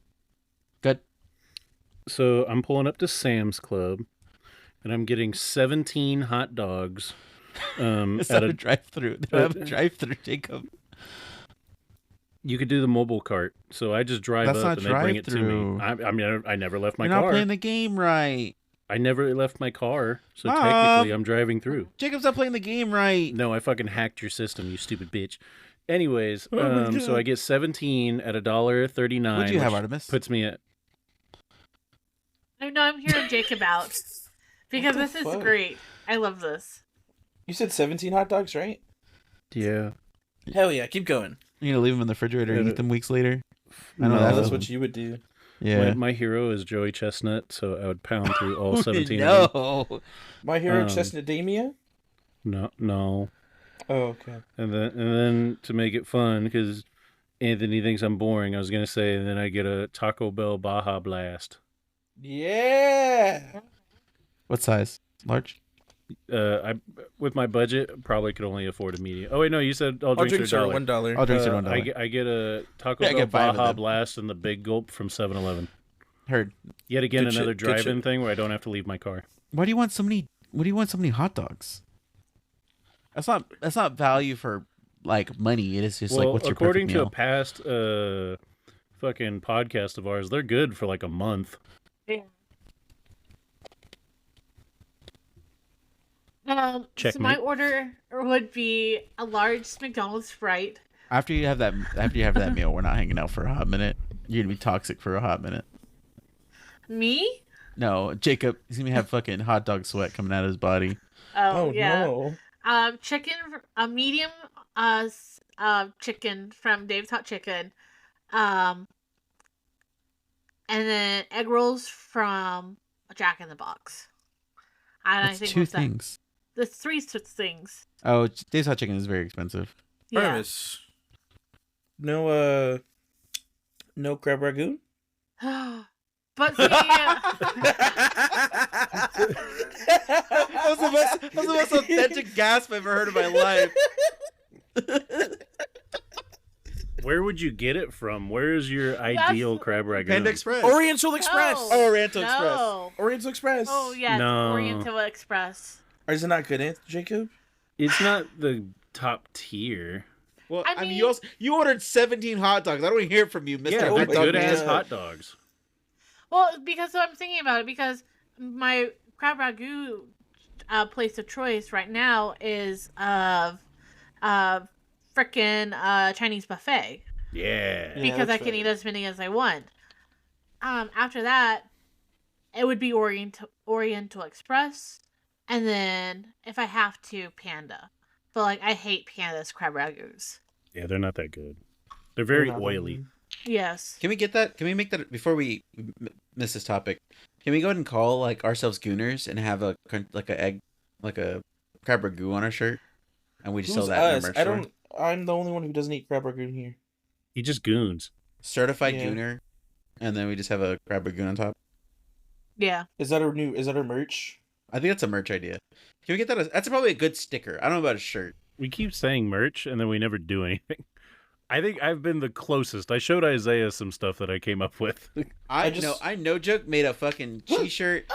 Good.
So I'm pulling up to Sam's Club, and I'm getting 17 hot dogs.
It's not a drive-thru. They don't have a drive-thru, Jacob.
You could do the mobile cart. So I just drive up and they bring it to me. I never left my car.
You're not playing the game right.
I never left my car, so technically I'm driving through.
Jacob's not playing the game right.
No, I fucking hacked your system, you stupid bitch. Anyways, so I get 17 at $1.39.
What'd you have, Artemis?
Puts me at...
No, I'm hearing Jacob out. Because this is great. I love this.
You said 17 hot dogs, right?
Yeah.
Hell yeah, keep going.
You're going to leave them in the refrigerator and eat them weeks later?
I know that's what you would do.
Yeah.
My hero is Joey Chestnut, so I would pound through all 17
no.
of them.
My hero Chestnut Damia?
No.
Oh, okay.
And then to make it fun, because Anthony thinks I'm boring, I was going to say, and then I get a Taco Bell Baja Blast.
Yeah!
What size? Large?
With my budget, probably could only afford a medium. Oh wait, no, you said all drinks are
$1.
All drinks are $1.
I get a Taco Bell Baja Blast and the Big Gulp from 7-Eleven.
Heard.
Yet again, another drive-in thing where I don't have to leave my car.
Why do you want so many? What do you want so many hot dogs? That's not value for like money. It is just like what's your perfect meal?
According to a past fucking podcast of ours, they're good for like a month.
Yeah. So my order would be a large McDonald's Sprite.
After you have that meal, we're not hanging out for a hot minute. You're gonna be toxic for a hot minute.
Me?
No, Jacob. He's gonna have fucking hot dog sweat coming out of his body.
Oh yeah.
No.
Chicken, a medium, chicken from Dave's Hot Chicken, and then egg rolls from Jack in the Box. And
That's 2 things.
The 3 things.
Oh, Dave's Hot Chicken is very expensive.
Yeah.
Artemis. No crab ragoon?
But see,
that was the most authentic gasp I've ever heard in my life.
Where would you get it from? Where is your ideal crab ragoon?
Panda Express.
Oriental Express.
No.
Oriental
No.
Express. Oriental Express.
Oh yes,
No.
Oriental Express.
Or is it not good, Jacob?
It's not the top tier.
Well,
I mean,
you ordered 17 hot dogs. I don't want to hear from you, Mr.
Yeah,
Hot
they're
Dog
good
Man.
ass hot dogs.
Well, because I'm thinking about it, because my crab ragout place of choice right now is frickin' Chinese buffet.
Yeah.
Because I can eat as many as I want. After that, it would be Oriental Express, and then if I have to, Panda. But like, I hate Panda's crab ragouts.
Yeah, they're not that good. They're very oily.
Yes.
Can we get that? Can we make that before we miss this topic? Can we go ahead and call like ourselves Gooners and have a crab ragout on our shirt, and we just sell that in our merch store?
I'm the only one who doesn't eat crab ragoon here.
He just goons.
Certified Gooner, and then we just have a crab ragout on top.
Yeah.
Is that a merch?
I think that's a merch idea. Can we get that? That's probably a good sticker. I don't know about a shirt.
We keep saying merch, and then we never do anything. I think I've been the closest. I showed Isaiah some stuff that I came up with.
I no joke made a fucking t-shirt.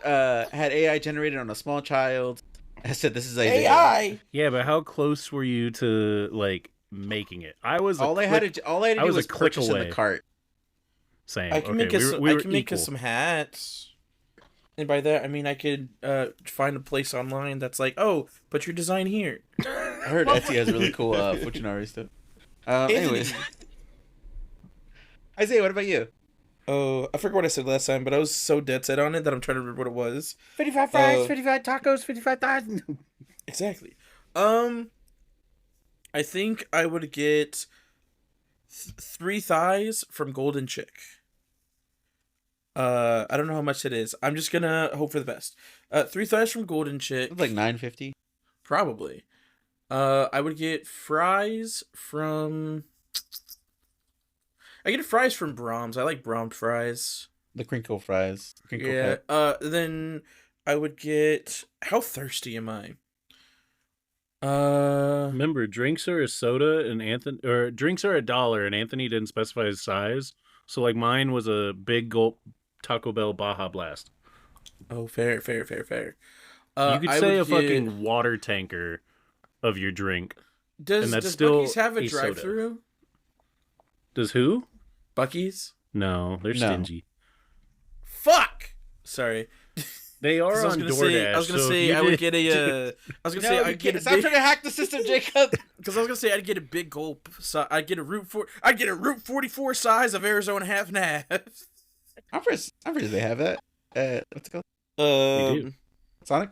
Had AI generated on a small child. I said, "This is Isaiah."
AI.
Yeah, but how close were you to like making it? I was
all I had to do was purchase in the cart.
Same.
I can make us some hats. And by that, I mean I could find a place online that's like, oh, put your design here.
I heard Etsy has really cool Fuchinari stuff. Anyways. Isaiah, what about you?
Oh, I forgot what I said last time, but I was so dead set on it that I'm trying to remember what it was.
55 fries, 55 tacos, 55,000.
Exactly. I think I would get 3 thighs from Golden Chick. I don't know how much it is. I'm just gonna hope for the best. 3 thighs from Golden Chick.
It's like $9.50.
Probably. I would get fries from. I get fries from Brahms. I like Brahms fries.
The crinkle fries. Crinkle
yeah.
cut.
Then I would get. How thirsty am I?
Remember, drinks are a soda, and drinks are $1, and Anthony didn't specify his size. So like mine was a big gulp Taco Bell Baja Blast.
Oh, fair.
You could say a fucking water tanker of your drink.
Does Buc-ee's have a drive-thru?
Does who?
Buc-ee's?
No, they're stingy.
Fuck! Sorry.
They are on DoorDash.
I was gonna say I would get a. I was gonna say I'd get a.
Stop trying to hack the system, Jacob.
Because I was gonna say I'd get a big gulp. So I'd get a Route 44 size of Arizona half and half.
I'm pretty they have that. What's it called?
They do.
Sonic?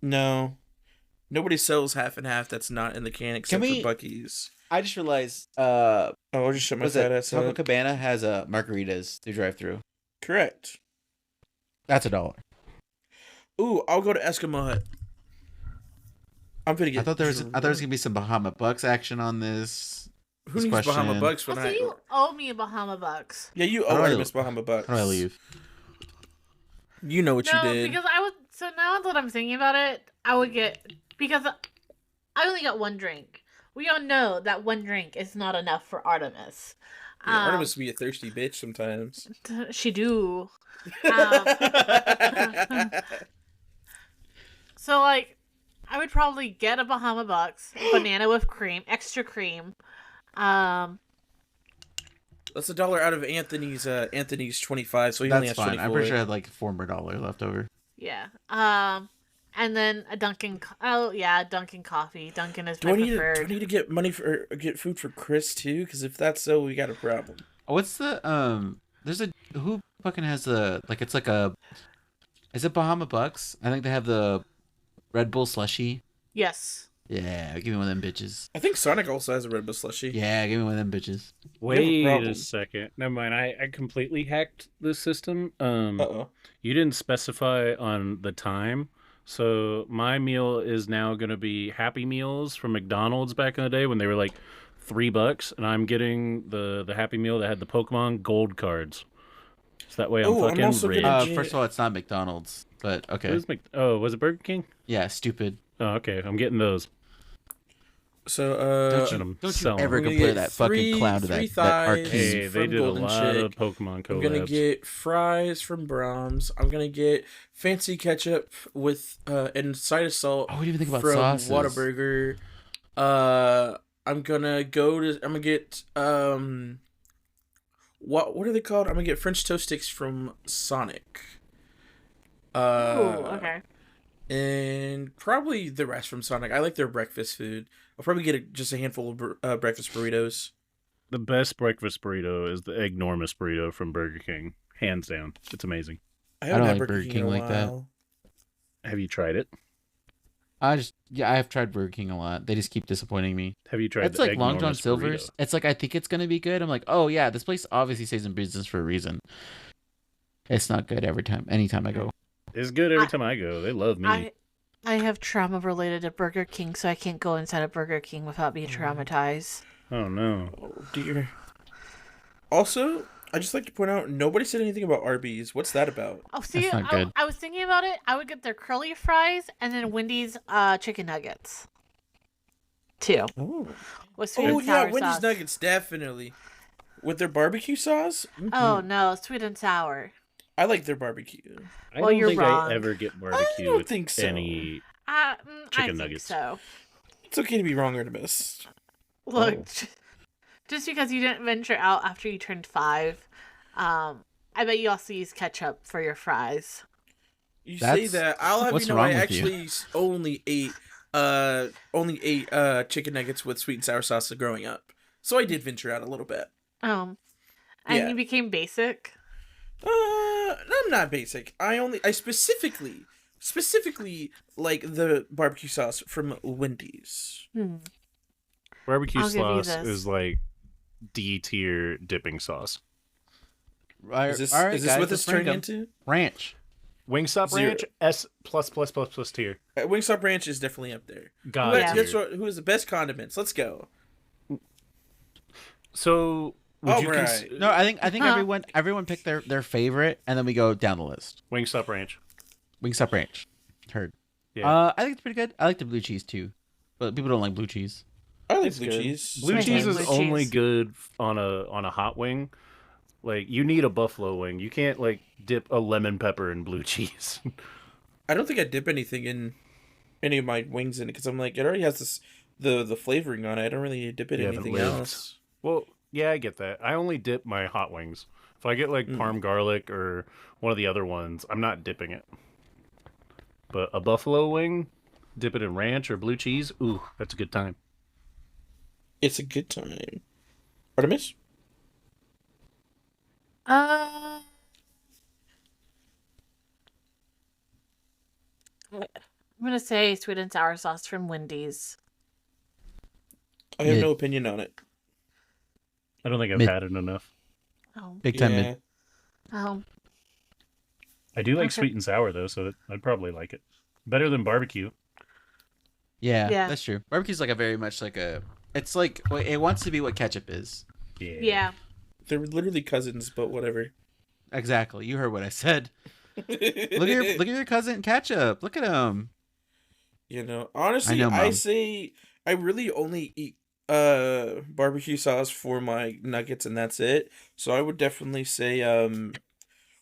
No. Nobody sells half and half that's not in the can except for Buc-ee's.
I just realized.
I'll just shut my fat ass up.
Taco Cabana has margaritas through drive-thru.
Correct.
That's $1.
Ooh, I'll go to Eskimo Hut. I'm gonna get.
I thought there was gonna be some Bahama Bucks action on this.
Who needs Bahama Bucks when
you owe me a Bahama Bucks.
Yeah, you owe Miss Bahama Bucks.
How do I leave?
You know what you did.
No, because I would. So now that I'm thinking about it, I would get, because I only got one drink. We all know that one drink is not enough for Artemis.
Yeah, Artemis be a thirsty bitch sometimes.
She do. So like, I would probably get a Bahama Bucks, banana with cream, extra cream. That's
$1 out of Anthony's 25, so he only has 24.
I'm pretty sure I had like $4 more left over.
Yeah. And then a Dunkin'. Oh yeah, Dunkin' coffee. Dunkin' is my preferred.
Do I need to get money get food for Chris too? Because if that's so, we got a problem.
What's the who fucking has it's like a, is it Bahama Bucks? I think they have the Red Bull slushie.
Yes.
Yeah, give me one of them bitches.
I think Sonic also has a Red Bull slushie.
Yeah, give me one of them bitches.
Wait a second. Never mind. I completely hacked this system. You didn't specify on the time. So my meal is now going to be Happy Meals from McDonald's back in the day when they were like $3, and I'm getting the Happy Meal that had the Pokemon Gold cards. So that way I'm fucking rich.
First of all, it's not McDonald's, but okay.
Was it Burger King?
Yeah, stupid.
Oh, okay. I'm getting those.
So
don't you ever compare that fucking clown to that arcade.
Hey, they did a lot of Pokemon collabs.
I'm gonna get fries from Brahms. I'm gonna get fancy ketchup with and side of salt.
Oh, what do you think about
from
sauces?
Whataburger. I'm gonna get what are they called? I'm gonna get French toast sticks from Sonic.
Okay.
And probably the rest from Sonic. I like their breakfast food. I'll probably get just a handful of breakfast burritos.
The best breakfast burrito is the Eggnormous burrito from Burger King. Hands down. It's amazing.
I haven't had Burger King like that.
Have you tried it?
I have tried Burger King a lot. They just keep disappointing me.
Have you tried
it's like Long John Silver's? Burrito? It's like, I think it's going to be good. I'm like, oh yeah, this place obviously stays in business for a reason. It's not good anytime I go.
It's good every time I go. They love me.
I have trauma related to Burger King, so I can't go inside a Burger King without being traumatized.
Oh no.
Oh dear. Also, I just like to point out nobody said anything about Arby's. What's that about?
Oh, see,
That's not good.
I was thinking about it. I would get their curly fries and then Wendy's chicken nuggets. Too.
Oh,
With sweet and sour
Wendy's
sauce.
nuggets definitely with their barbecue sauce. Mm-hmm.
Oh no, sweet and sour.
I like their barbecue.
I
Well,
don't
you're
think
wrong.
I ever get
I
barbecue
don't
with
think so.
any.
I
Chicken
think
nuggets.
So
It's okay to be wrong or to miss.
look, just because you didn't venture out after you turned 5, I bet you also use ketchup for your fries.
You say
That's-
that. I'll have
what's
you know
wrong
I
with you?
actually only ate chicken nuggets with sweet and sour sauce growing up. So I did venture out a little bit.
And
Yeah.
you became basic.
I'm not basic. I specifically like the barbecue sauce from Wendy's.
Barbecue
I'll give you
sauce
this.
is like D tier dipping sauce.
Right,
Is this
all right,
is this
guys,
what
let's
this turned
rank 'em.
into?
Ranch.
Wingstop
Zero.
Ranch S plus tier.
Wingstop Ranch is definitely up there.
God
Yeah.
tier.
Who has the best condiments? Let's go.
So would you
Alright.
No, I think
Huh.
everyone picked their favorite, and then we go down the list.
Wingstop Ranch?
Wingstop Ranch. Heard.
Yeah.
I think it's pretty good. I like the blue cheese too, but people don't like blue cheese.
I like
It's
blue
good.
cheese.
Blue
I
cheese
hate
is
blue
only
cheese.
good on a hot wing. Like you need a buffalo wing. You can't like dip a lemon pepper in blue cheese.
I don't think I dip anything in any of my wings in it because I'm like it already has this the flavoring on it. I don't really dip it in
You haven't
anything
lived.
else.
Well, yeah, I get that. I only dip my hot wings. If I get like parm garlic or one of the other ones, I'm not dipping it. But a buffalo wing, dip it in ranch or blue cheese. Ooh, that's a good time.
It's a good time. Artemis?
I'm gonna say sweet and sour sauce from Wendy's.
I have
Mid.
no opinion on it.
I don't think I've
Mid.
had it enough.
Oh,
Big time mid.
oh,
I do like
Okay.
sweet and sour though, so I'd probably like it. Better than barbecue.
Yeah,
Yeah.
that's true. Barbecue's like a very much like a. It's like it wants to be what ketchup is.
yeah.
They're literally cousins, but whatever.
Exactly. You heard what I said. Look at your cousin ketchup. Look at him.
You know, honestly,
I know,
I
Mom.
say I really only eat barbecue sauce for my nuggets and that's it. So I would definitely say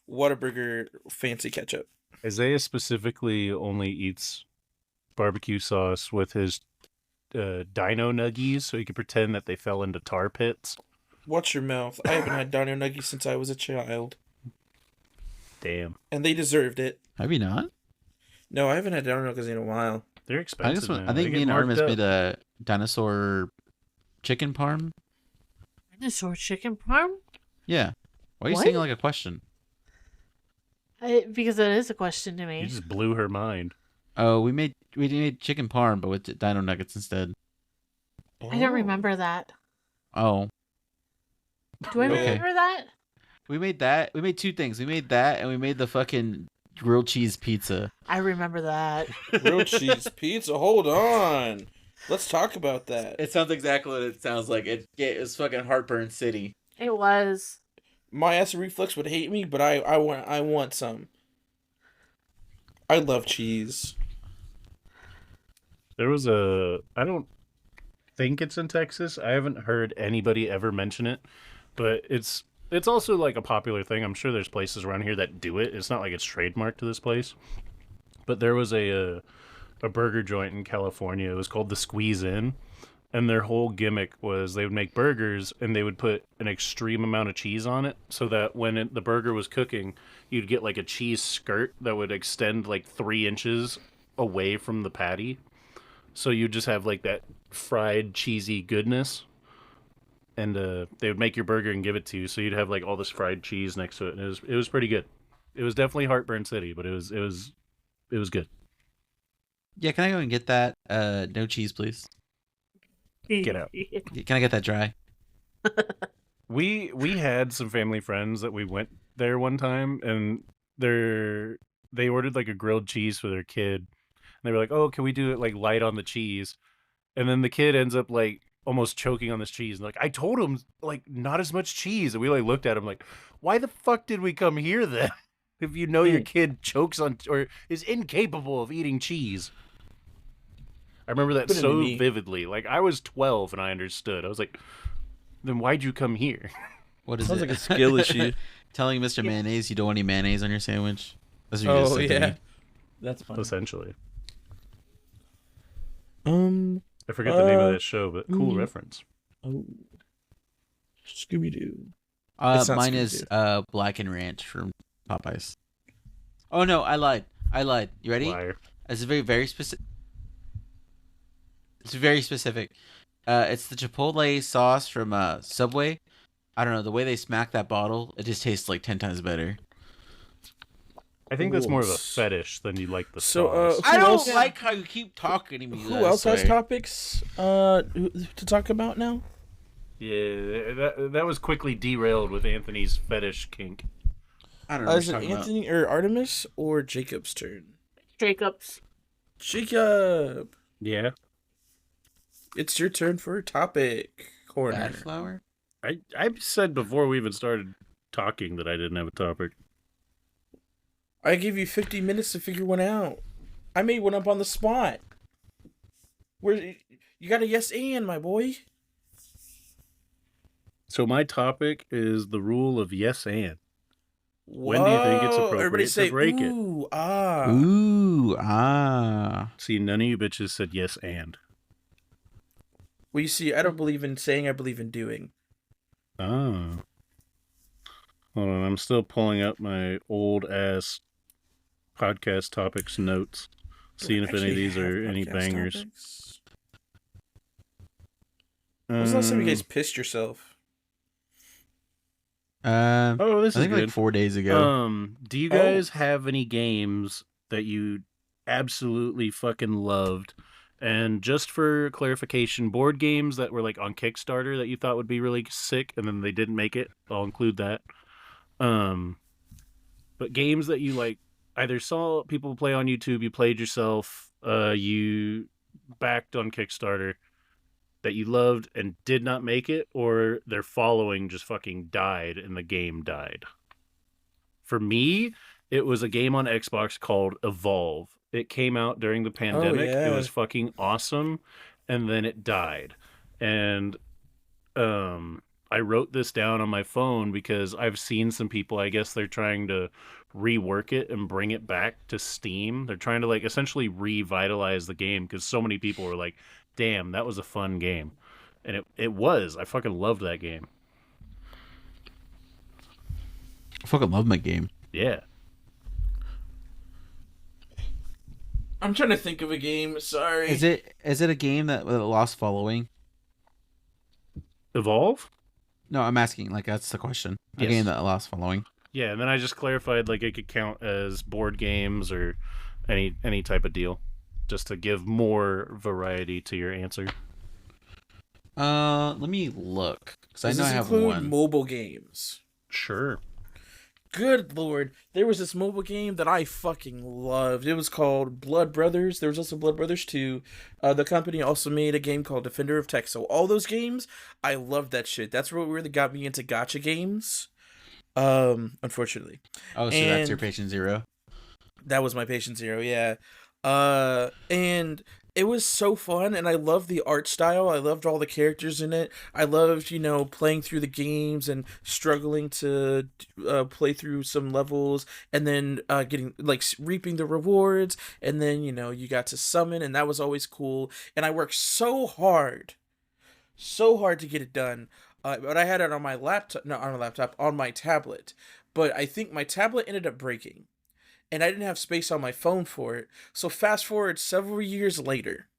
Whataburger fancy ketchup.
Isaiah specifically only eats barbecue sauce with his dino nuggies, so he can pretend that they fell into tar pits.
Watch your mouth. I haven't had Dino Nuggies since I was a child.
Damn,
And they deserved it.
Have you not?
No, I haven't had Dino Nuggies in a while.
they're
I
expensive.
just
now.
I
They
think
get
me and
marked
Artemis
up.
made a dinosaur chicken parm.
Dinosaur chicken parm?
Yeah. Why are you
What?
saying it like a question?
Because that is a question to
You
me.
just blew her mind.
Oh, we made chicken parm, but with dino nuggets instead.
I don't remember that.
Oh,
Do I
Okay.
remember that?
we made that. We made two things. We made that, and we made the fucking grilled cheese pizza.
I remember that.
Grilled cheese pizza. Hold on. Let's talk about that.
It sounds exactly what it sounds like. It's fucking heartburn city.
It was.
My acid reflux would hate me, but I want some. I love cheese.
There was I don't think it's in Texas. I haven't heard anybody ever mention it, but it's also like a popular thing. I'm sure there's places around here that do it. It's not like it's trademarked to this place. But there was a burger joint in California. It was called the Squeeze In, and their whole gimmick was they would make burgers and they would put an extreme amount of cheese on it, so that when the burger was cooking, you'd get like a cheese skirt that would extend like 3 inches away from the patty. So you just have like that fried cheesy goodness, and they would make your burger and give it to you. So you'd have like all this fried cheese next to it, and it was pretty good. It was definitely heartburn city, but it was good.
Yeah, can I go and get that? No cheese, please.
Get out.
Can I get that dry?
We had some family friends that we went there one time, and they ordered like a grilled cheese for their kid. And they were like, "Oh, can we do it like light on the cheese?" And then the kid ends up like almost choking on this cheese. And like, I told him, like, not as much cheese. And we like looked at him like, why the fuck did we come here then? If you know your kid chokes on or is incapable of eating cheese. I remember that so vividly. Like, I was 12 and I understood. I was like, then why'd you come here?
What is
Sounds
it?
like a skill issue.
Telling Mr. Mayonnaise you don't want any mayonnaise on your sandwich? That's what you just said to me.
That's fine.
Essentially.
I
forget the name of that show, but cool reference.
Oh, Scooby-Doo.
Mine is Black and Ranch from Popeyes. Oh no, I lied. You ready?
Liar.
It's very specific. It's very specific. It's the Chipotle sauce from Subway. I don't know, the way they smack that bottle, it just tastes like 10 times better.
I think that's more of a fetish than you like the sauce.
I don't like how you keep talking to me.
Who else has topics to talk about now?
Yeah, that was quickly derailed with Anthony's fetish kink.
I don't know.
Is it Anthony or Artemis or Jacob's turn?
Jacob's.
Jacob.
Yeah.
It's your turn for a topic corner.
Bad flour?
I said before we even started talking that I didn't have a topic.
I give you 50 minutes to figure one out. I made one up on the spot. Where you got a yes and, my boy.
So my topic is the rule of yes and.
Whoa,
when do you think it's appropriate to break it?
Ooh, ah.
Ooh, ah.
See, none of you bitches said yes and.
Well, you see, I don't believe in saying, I believe in doing.
Oh. Hold on, I'm still pulling up my old-ass podcast topics notes, seeing if any of these are any bangers.
Topics? When was the last time you guys pissed yourself?
Oh, this
I
is
think
good.
like 4 days ago.
Do you guys have any games that you absolutely fucking loved? And just for clarification, board games that were like on Kickstarter that you thought would be really sick and then they didn't make it, I'll include that. But games that you like either saw people play on YouTube, you played yourself, you backed on Kickstarter, that you loved and did not make it, or their following just fucking died and the game died. For me, it was a game on Xbox called Evolve. It came out during the pandemic. It was fucking awesome, and then it died. And I wrote this down on my phone because I've seen some people, I guess they're trying to rework it and bring it back to Steam. They're trying to like essentially revitalize the game because so many people were like, damn, that was a fun game. And it was. I fucking loved that game.
I fucking love my game.
Yeah.
I'm trying to think of a game. Sorry.
Is it a game that lost following?
Evolve?
No, I'm asking. Like that's the question. A
Yes.
game that lost following.
Yeah, and then I just clarified like it could count as board games or any type of deal, just to give more variety to your answer.
Let me look because I know I have
include
one.
Mobile games?
Sure.
Good lord, there was this mobile game that I fucking loved. It was called Blood Brothers. There was also Blood Brothers 2. The company also made a game called Defender of Tech. So all those games, I loved that shit. That's what really got me into gacha games. Unfortunately.
Oh, so that's your patient zero?
That was my patient zero, yeah. And it was so fun, and I loved the art style. I loved all the characters in it. I loved, playing through the games and struggling to play through some levels, and then getting reaping the rewards, and then you got to summon, and that was always cool. And I worked so hard to get it done. But I had it on my laptop, not on my laptop, on my tablet. But I think my tablet ended up breaking. And I didn't have space on my phone for it. So fast forward several years later,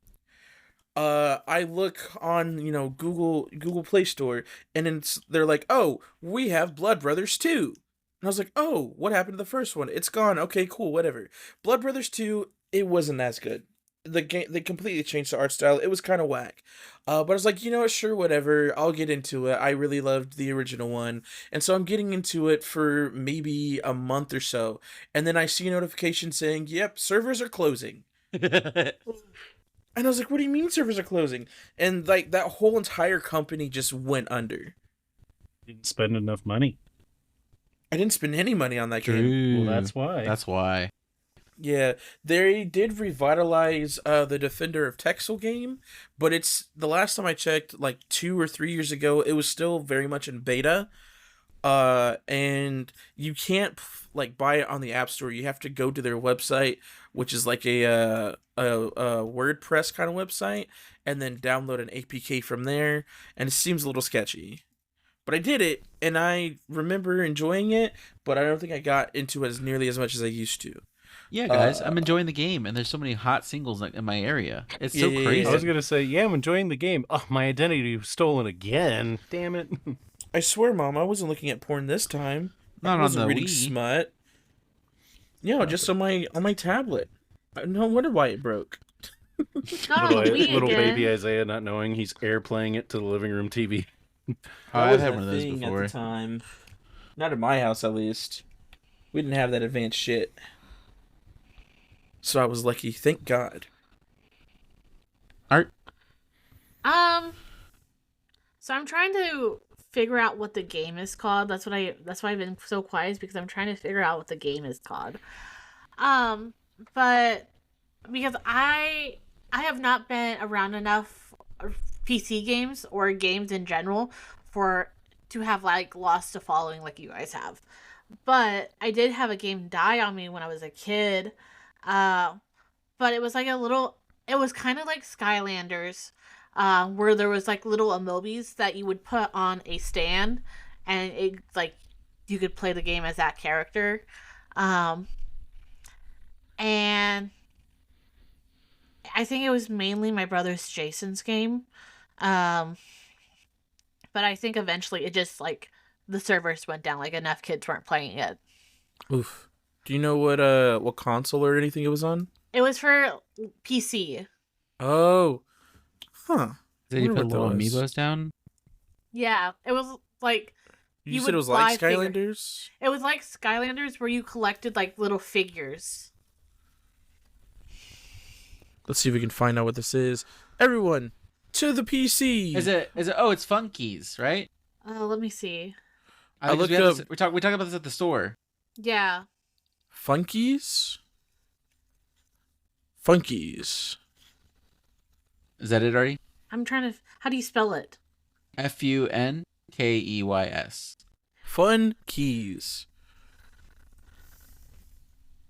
I look on Google Play Store, and they're like, "Oh, we have Blood Brothers 2." And I was like, "Oh, what happened to the first one? It's gone. Okay, cool, whatever." Blood Brothers 2, it wasn't as good. The game, they completely changed the art style. It was kind of whack. But I was like, what, sure, whatever. I'll get into it. I really loved the original one. And so I'm getting into it for maybe a month or so. And then I see a notification saying, "Yep, servers are closing." And And I was like, what do you mean servers are closing? And like that whole entire company just went under.
Didn't spend enough money.
I didn't spend any money on that game.
True.
Well, that's why.
That's why.
Yeah, they did revitalize the Defender of Texel game, but it's the last time I checked, like 2 or 3 years ago, it was still very much in beta. And you can't like buy it on the App Store. You have to go to their website, which is like a WordPress kind of website, and then download an APK from there. And it seems a little sketchy. But I did it, and I remember enjoying it, but I don't think I got into it as nearly as much as I used to.
Yeah, guys, I'm enjoying the game, and there's so many hot singles in my area. It's so crazy.
I was gonna say, yeah, I'm enjoying the game. Oh, my identity was stolen again. Damn it!
I swear, Mom, I wasn't looking at porn this time.
Not
I wasn't
on the
reading
Wii.
smut. Yeah, just on my tablet. No wonder why it broke.
Not on the Wii
Little
again.
baby Isaiah not knowing he's airplaying it to the living room TV.
I've had one of those before.
At the time. Not at my house, at least. We didn't have that advanced shit. So I was lucky. Thank God.
Art.
So I'm trying to figure out what the game is called. That's why I've been so quiet, is because I'm trying to figure out what the game is called. But because I have not been around enough PC games or games in general to have like lost a following like you guys have. But I did have a game die on me when I was a kid. But it was like it was kind of like Skylanders, where there was like little emojis that you would put on a stand, and it like you could play the game as that character. And I think it was mainly my brother's Jason's game. But I think eventually it just like the servers went down, like enough kids weren't playing it.
Oof. Do you know what console or anything it was on?
It was for PC.
Oh. Huh.
Did you
Wonder
put
what
little
that was.
amiibos down?
Yeah, it was like
You said
would
it was like
fly
Skylanders?
It was like Skylanders where you collected like little figures.
Let's see if we can find out what this is. Everyone, to the PC.
Is it? Oh, it's Funkies, right?
Oh, let me see.
I looked
We talk about this at the store.
Yeah.
Funkies? Funkies.
Is that it already?
I'm trying to. How do you spell it?
Funkeys.
Fun keys.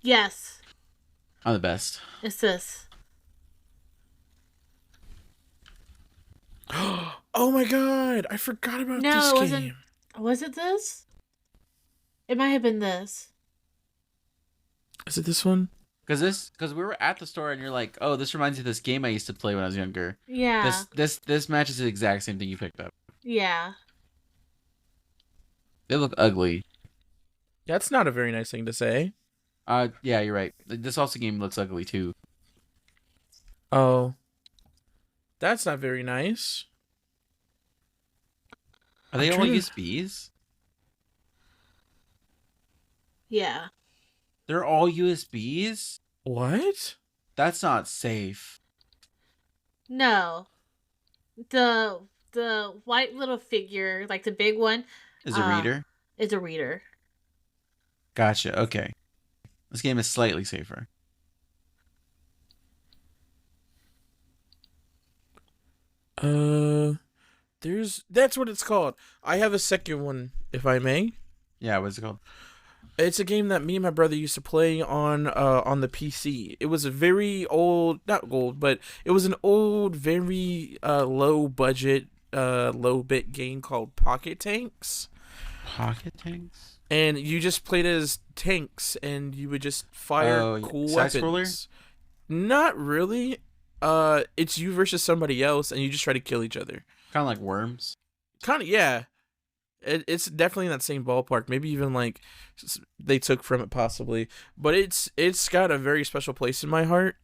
Yes.
I'm the best.
It's this.
Oh my god, I forgot about
No,
this
it wasn't.
game.
Was it this? It might have been this.
Is it this one?
Because we were at the store and you're like, oh, this reminds me of this game I used to play when I was younger.
Yeah.
This matches the exact same thing you picked up.
Yeah.
They look ugly.
That's not a very nice thing to say.
Yeah, you're right. This also game looks ugly too.
Oh. That's not very nice.
Are they
I'm
all
trying to-
USBs?
Yeah.
They're all USBs?
What?
That's not safe.
No. The white little figure, like the big one,
Is a reader?
is a reader.
Gotcha. Okay. This game is slightly safer.
That's what it's called. I have a second one, if I may.
Yeah, what's it called?
It's a game that me and my brother used to play on the PC. It was a very old, not old, but it was an old, very low budget, low bit game called Pocket Tanks.
Pocket tanks?
And you just played as tanks, and you would just fire cool
side-scroller?
weapons. Not really. It's you versus somebody else, and you just try to kill each other.
Kind of like Worms.
Kind of, yeah. It's definitely in that same ballpark. Maybe even like they took from it, possibly. But it's got a very special place in my heart.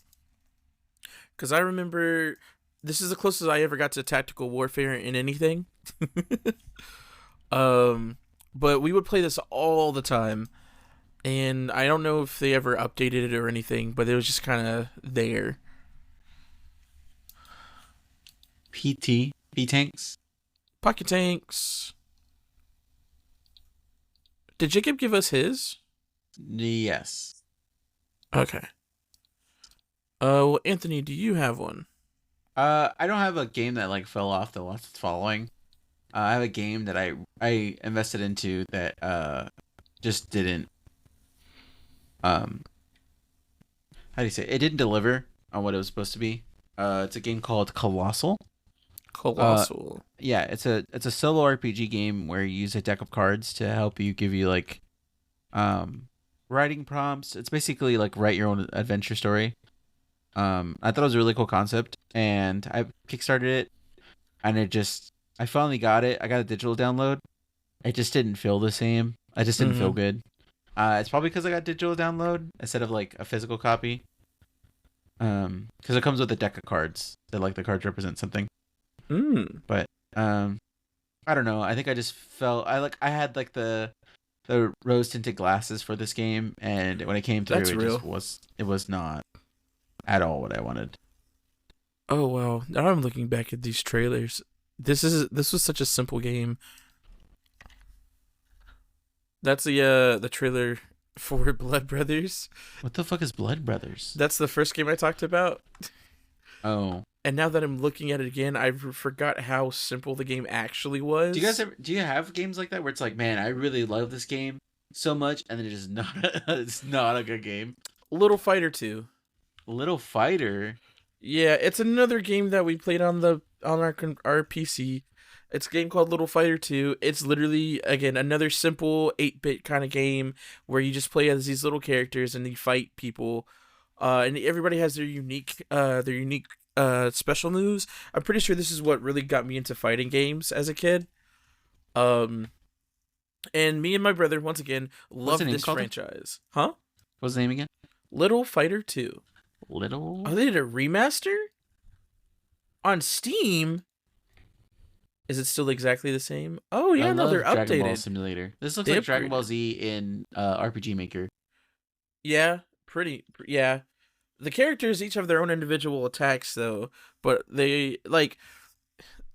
Because I remember this is the closest I ever got to tactical warfare in anything. But we would play this all the time. And I don't know if they ever updated it or anything, but it was just kind of there.
P-Tanks.
Pocket Tanks. Did Jacob give us his?
Yes.
Okay. Well, Anthony, do you have one?
I don't have a game that like fell off the list that's following. I have a game that I invested into that just didn't how do you say it didn't deliver on what it was supposed to be. It's a game called Colossal.
Colossal.
Yeah, it's a solo RPG game where you use a deck of cards to help you give you like writing prompts. It's basically like write your own adventure story. I thought it was a really cool concept, and I kickstarted it, and I finally got it. I got a digital download. It just didn't feel the same. I just didn't feel good. It's probably because I got digital download instead of like a physical copy. Because it comes with a deck of cards that like the cards represent something. But I don't know. I think I just felt I had like the rose tinted glasses for this game, and when it came through, it was not at all what I wanted.
Oh wow! Now I'm looking back at these trailers. This was such a simple game. That's the trailer for Blood Brothers.
What the fuck is Blood Brothers?
That's the first game I talked about.
Oh.
And now that I'm looking at it again, I forgot how simple the game actually was.
Do you have games like that where it's like, man, I really love this game so much, and then it's not a good game?
Little Fighter 2.
Little Fighter.
Yeah, it's another game that we played on our PC. It's a game called Little Fighter 2. It's literally, again, another simple 8-bit kind of game where you just play as these little characters and you fight people. And everybody has their unique special moves. I'm pretty sure this is what really got me into fighting games as a kid. And me and my brother, once again, love this franchise. Huh?
What's the name again?
Little Fighter 2.
Little?
Oh, they did a remaster? On Steam? Is it still exactly the same? Oh, yeah, no, they're updated.
Dragon Ball Simulator. This looks like Dragon Ball Z in RPG Maker.
Yeah, yeah. The characters each have their own individual attacks, though, but they, like,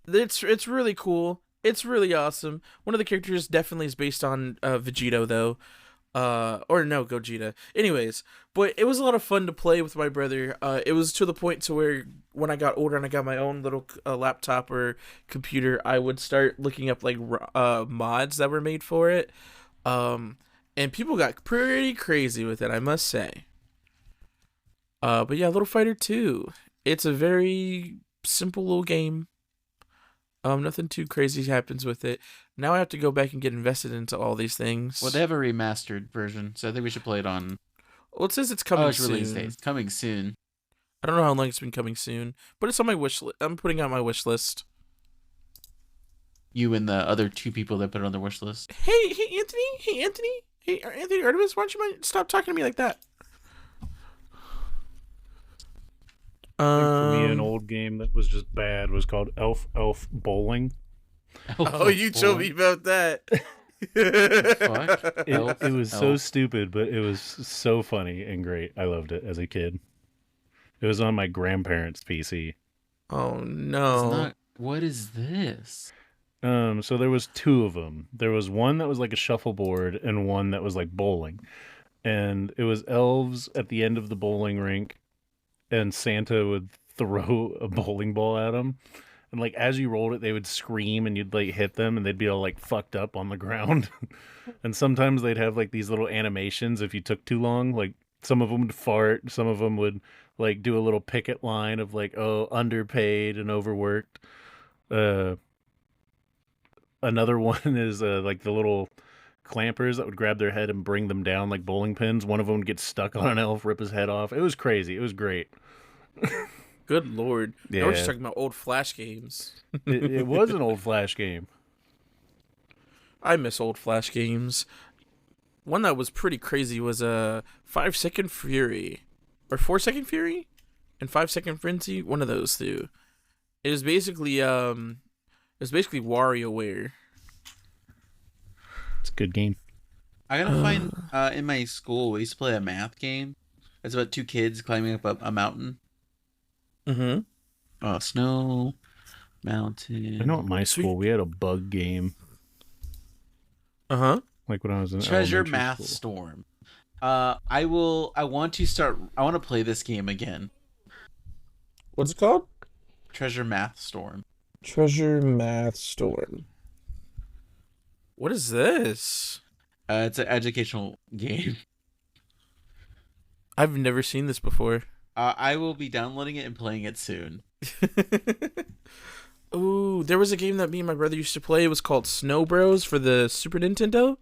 it's really cool. It's really awesome. One of the characters definitely is based on Vegito, though. Or no, Gogeta. Anyways, but it was a lot of fun to play with my brother. It was to the point to where when I got older and I got my own little laptop or computer, I would start looking up like mods that were made for it. And people got pretty crazy with it, I must say. But yeah, Little Fighter 2. It's a very simple little game. Nothing too crazy happens with it. Now I have to go back and get invested into all these things.
Well, they have a remastered version, so I think we should play it on.
Well, it says it's coming soon.
Release date. It's coming soon.
I don't know how long it's been coming soon, but it's on my wish list. I'm putting it on my wish list.
You and the other two people that put it on their wish list.
Hey, Anthony Artemis, why don't you stop talking to me like that?
I think for me, an old game that was just bad was called Elf Bowling.
You told me about that.
Fuck?
It was so stupid, but it was so funny and great. I loved it as a kid. It was on my grandparents' PC.
Oh no!
What is this?
So there was two of them. There was one that was like a shuffleboard and one that was like bowling, and it was elves at the end of the bowling rink. And Santa would throw a bowling ball at them. And, like, as you rolled it, they would scream and you'd, like, hit them and they'd be all, like, fucked up on the ground. And sometimes they'd have, like, these little animations if you took too long. Like, some of them would fart. Some of them would, like, do a little picket line of, like, oh, underpaid and overworked. Another one is, like, the little clampers that would grab their head and bring them down like bowling pins. One of them would get stuck on an elf, rip his head off. It was crazy. It was great.
Good lord.
Yeah.
I was just talking about old Flash games.
It was an old Flash game.
I miss old Flash games. One that was pretty crazy was 5 Second Fury. Or 4 Second Fury? And 5 Second Frenzy? One of those two. It was basically WarioWare.
It's a good game.
I gotta find in my school we used to play a math game. It's about two kids climbing up a mountain.
Mm-hmm.
Oh, snow. Mountain.
I know at my school we had a bug game.
Uh-huh.
Like when I was in
Treasure
elementary
Math
school.
Storm. I want to play this game again.
What's it called?
Treasure Math Storm.
Treasure Math Storm. What is this?
It's an educational game.
I've never seen this before.
I will be downloading it and playing it soon.
Ooh, there was a game that me and my brother used to play. It was called Snow Bros for the Super Nintendo.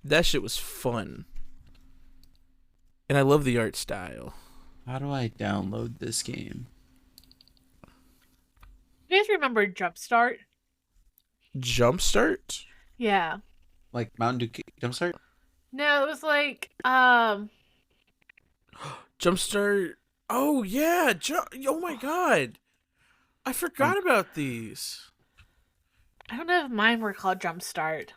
That shit was fun. And I love the art style.
How do I download this game?
You guys remember Jumpstart?
Jumpstart?
Yeah.
Like Mountain Dew Jumpstart?
No, it was like
Jumpstart. Oh yeah. Oh my god. I forgot about these.
I don't know if mine were called Jumpstart.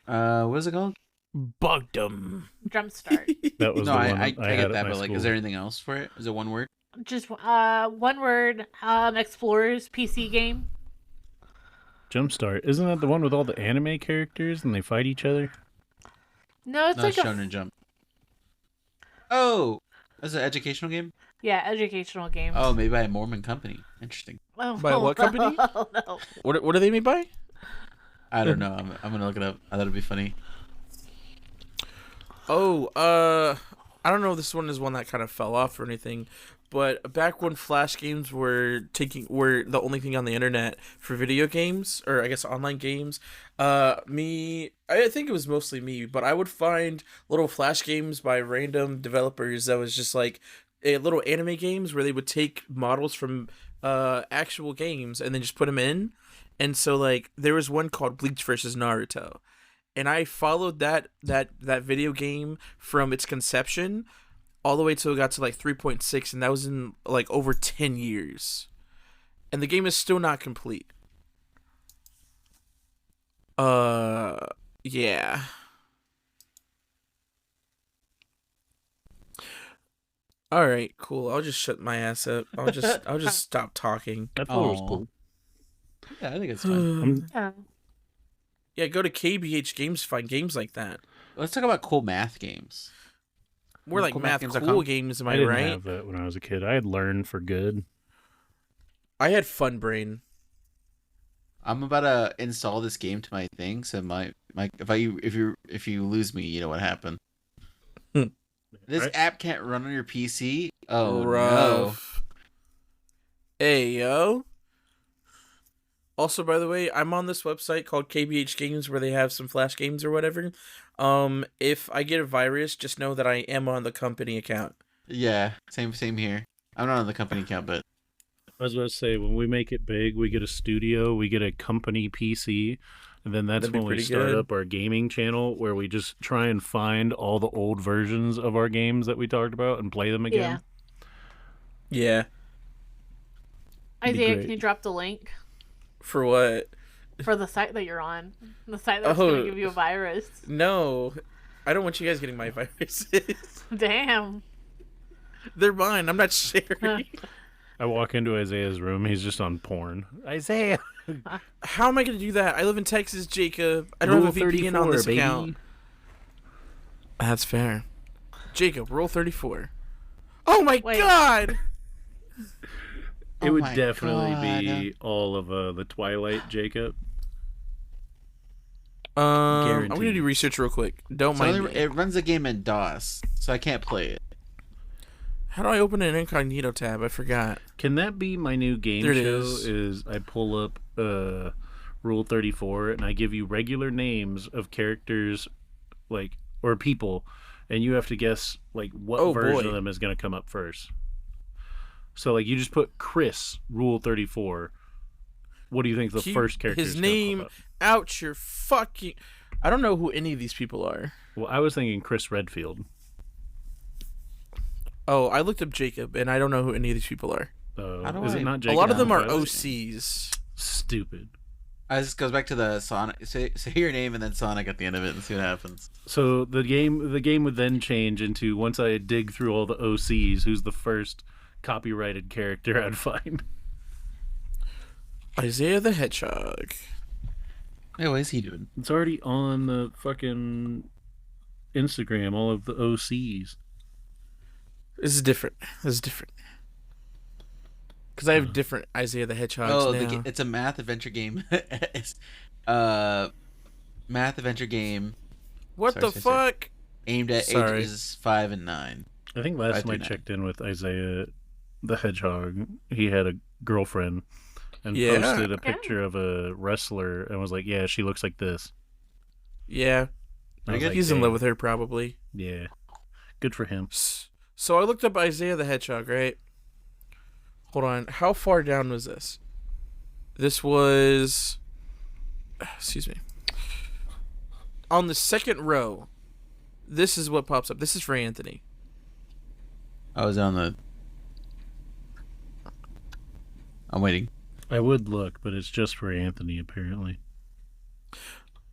What is it called?
Bugged 'em.
Jumpstart.
That was
No,
the
I
one I
get
had
that,
at my
but like,
school.
is there anything else for it? Is it one word?
Just one word. Explorers PC game.
Jumpstart. Isn't that the one with all the anime characters and they fight each other?
No, it's
No,
like a
Shonen Jump. Oh, is it an educational game?
educational game.
Oh, made by a Mormon company. Interesting.
Oh,
By what company?
no.
What are they made by?
I don't know. I'm gonna look it up. I thought it'd be funny.
Oh, I don't know if this one is one that kind of fell off or anything, but back when Flash games were the only thing on the internet for video games, or I guess online games, I think it was mostly me, but I would find little Flash games by random developers that was just like little anime games where they would take models from actual games and then just put them in. And so like there was one called Bleach versus Naruto. And I followed that video game from its conception all the way till it got to like 3.6, and that was in like over 10 years. And the game is still not complete. Yeah. All right, cool. I'll just shut my ass up. I'll just stop talking.
I thought it was
Aw.
cool.
Yeah, I think it's fun.
Oh.
Yeah, go to KBH Games to find games like that.
Let's talk about cool math games.
More like math
coolmathgames.com.
cool games, am
I
I
didn't
right?
have that when I was a kid. I had Learn for Good.
I had Fun Brain.
I'm about to install this game to my thing, so if you lose me, you know what happened. This
Right.
app can't run on your PC. Oh
Rough. Hey yo. Also, by the way, I'm on this website called KBH Games where they have some Flash games or whatever. If I get a virus, just know that I am on the company account.
no! Yeah, same here. I'm not on the company account, but
I was about to say, when we make it big, we get a studio, we get a company PC, and then that's
That'd be
when we
pretty
start
good.
up our gaming channel where we just try and find all the old versions of our games that we talked about and play them again.
Yeah.
Isaiah,
great.
can you drop the link
For what?
for the site that you're on? The site that's going
Oh.
to give you a virus.
No. I don't want you guys getting my viruses.
Damn.
They're mine. I'm not sharing.
I walk into Isaiah's room, he's just on porn. Isaiah!
How am I going to do that? I live in Texas, Jacob. I don't have a VPN on this account. That's fair. Jacob, roll 34. Oh my
Wait.
god!
It
Oh
would
my
definitely
God.
be all of the Twilight, Jacob.
I'm
Guaranteed.
gonna do research real quick. Don't
so
mind me.
it runs the game in DOS, so I can't play it.
How do I open an incognito tab? I forgot.
Can that be my new game
There it
show?
is.
I pull up Rule 34 and I give you regular names of characters, like, or people, and you have to guess like what
Oh,
version
boy.
of them is going to come up first. So like you just put Chris Rule 34. What do you think the
Keep
first character
his
is gonna pop
name
up?
out your fucking. I don't know who any of these people are.
Well, I was thinking Chris Redfield.
Oh, I looked up Jacob, and I don't know who any of these people are.
How do
Is
I-
it not
A
Jacob?
lot of them are
Twilight?
OCs.
Stupid.
This goes back to the Sonic. Say your name and then Sonic at the end of it and see what happens.
So the game would then change into, once I dig through all the OCs, who's the first copyrighted character I'd find.
Isaiah the Hedgehog.
Hey, what is he doing?
It's already on the fucking Instagram, all of the OCs.
This is different. Because I have different Isaiah the Hedgehogs now.
It's a math adventure game. Math adventure game.
What the fuck?
Aimed at ages 5 and 9.
I think last time I checked in with Isaiah the Hedgehog, he had a girlfriend and posted a picture of a wrestler and was like, yeah, she looks like this.
Yeah. He's in love with her, probably.
Yeah. Good for him.
So I looked up Isaiah the Hedgehog, right? Hold on. How far down was this? This was... Excuse me. On the second row, this is what pops up. This is for Anthony.
I was on the... I'm waiting.
I would look, but it's just for Anthony, apparently.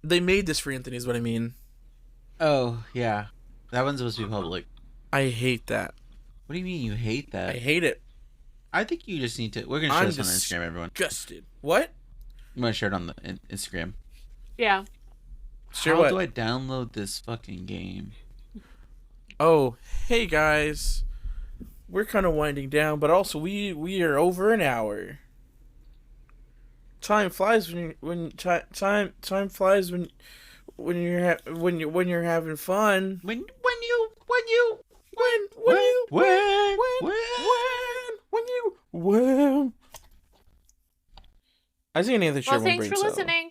They made this for Anthony, is what I mean.
Oh, yeah. That one's supposed to be public.
I hate that.
What do you mean you hate that?
I hate it.
I think you just need to... We're going to share this on Instagram, everyone.
Disgusted. What?
I'm going to share it on the Instagram.
Yeah.
How do I download this fucking game?
Oh, hey guys. We're kind of winding down, but also we are over an hour. Time flies when you're having fun. When I see any other show.
Well, thanks for listening.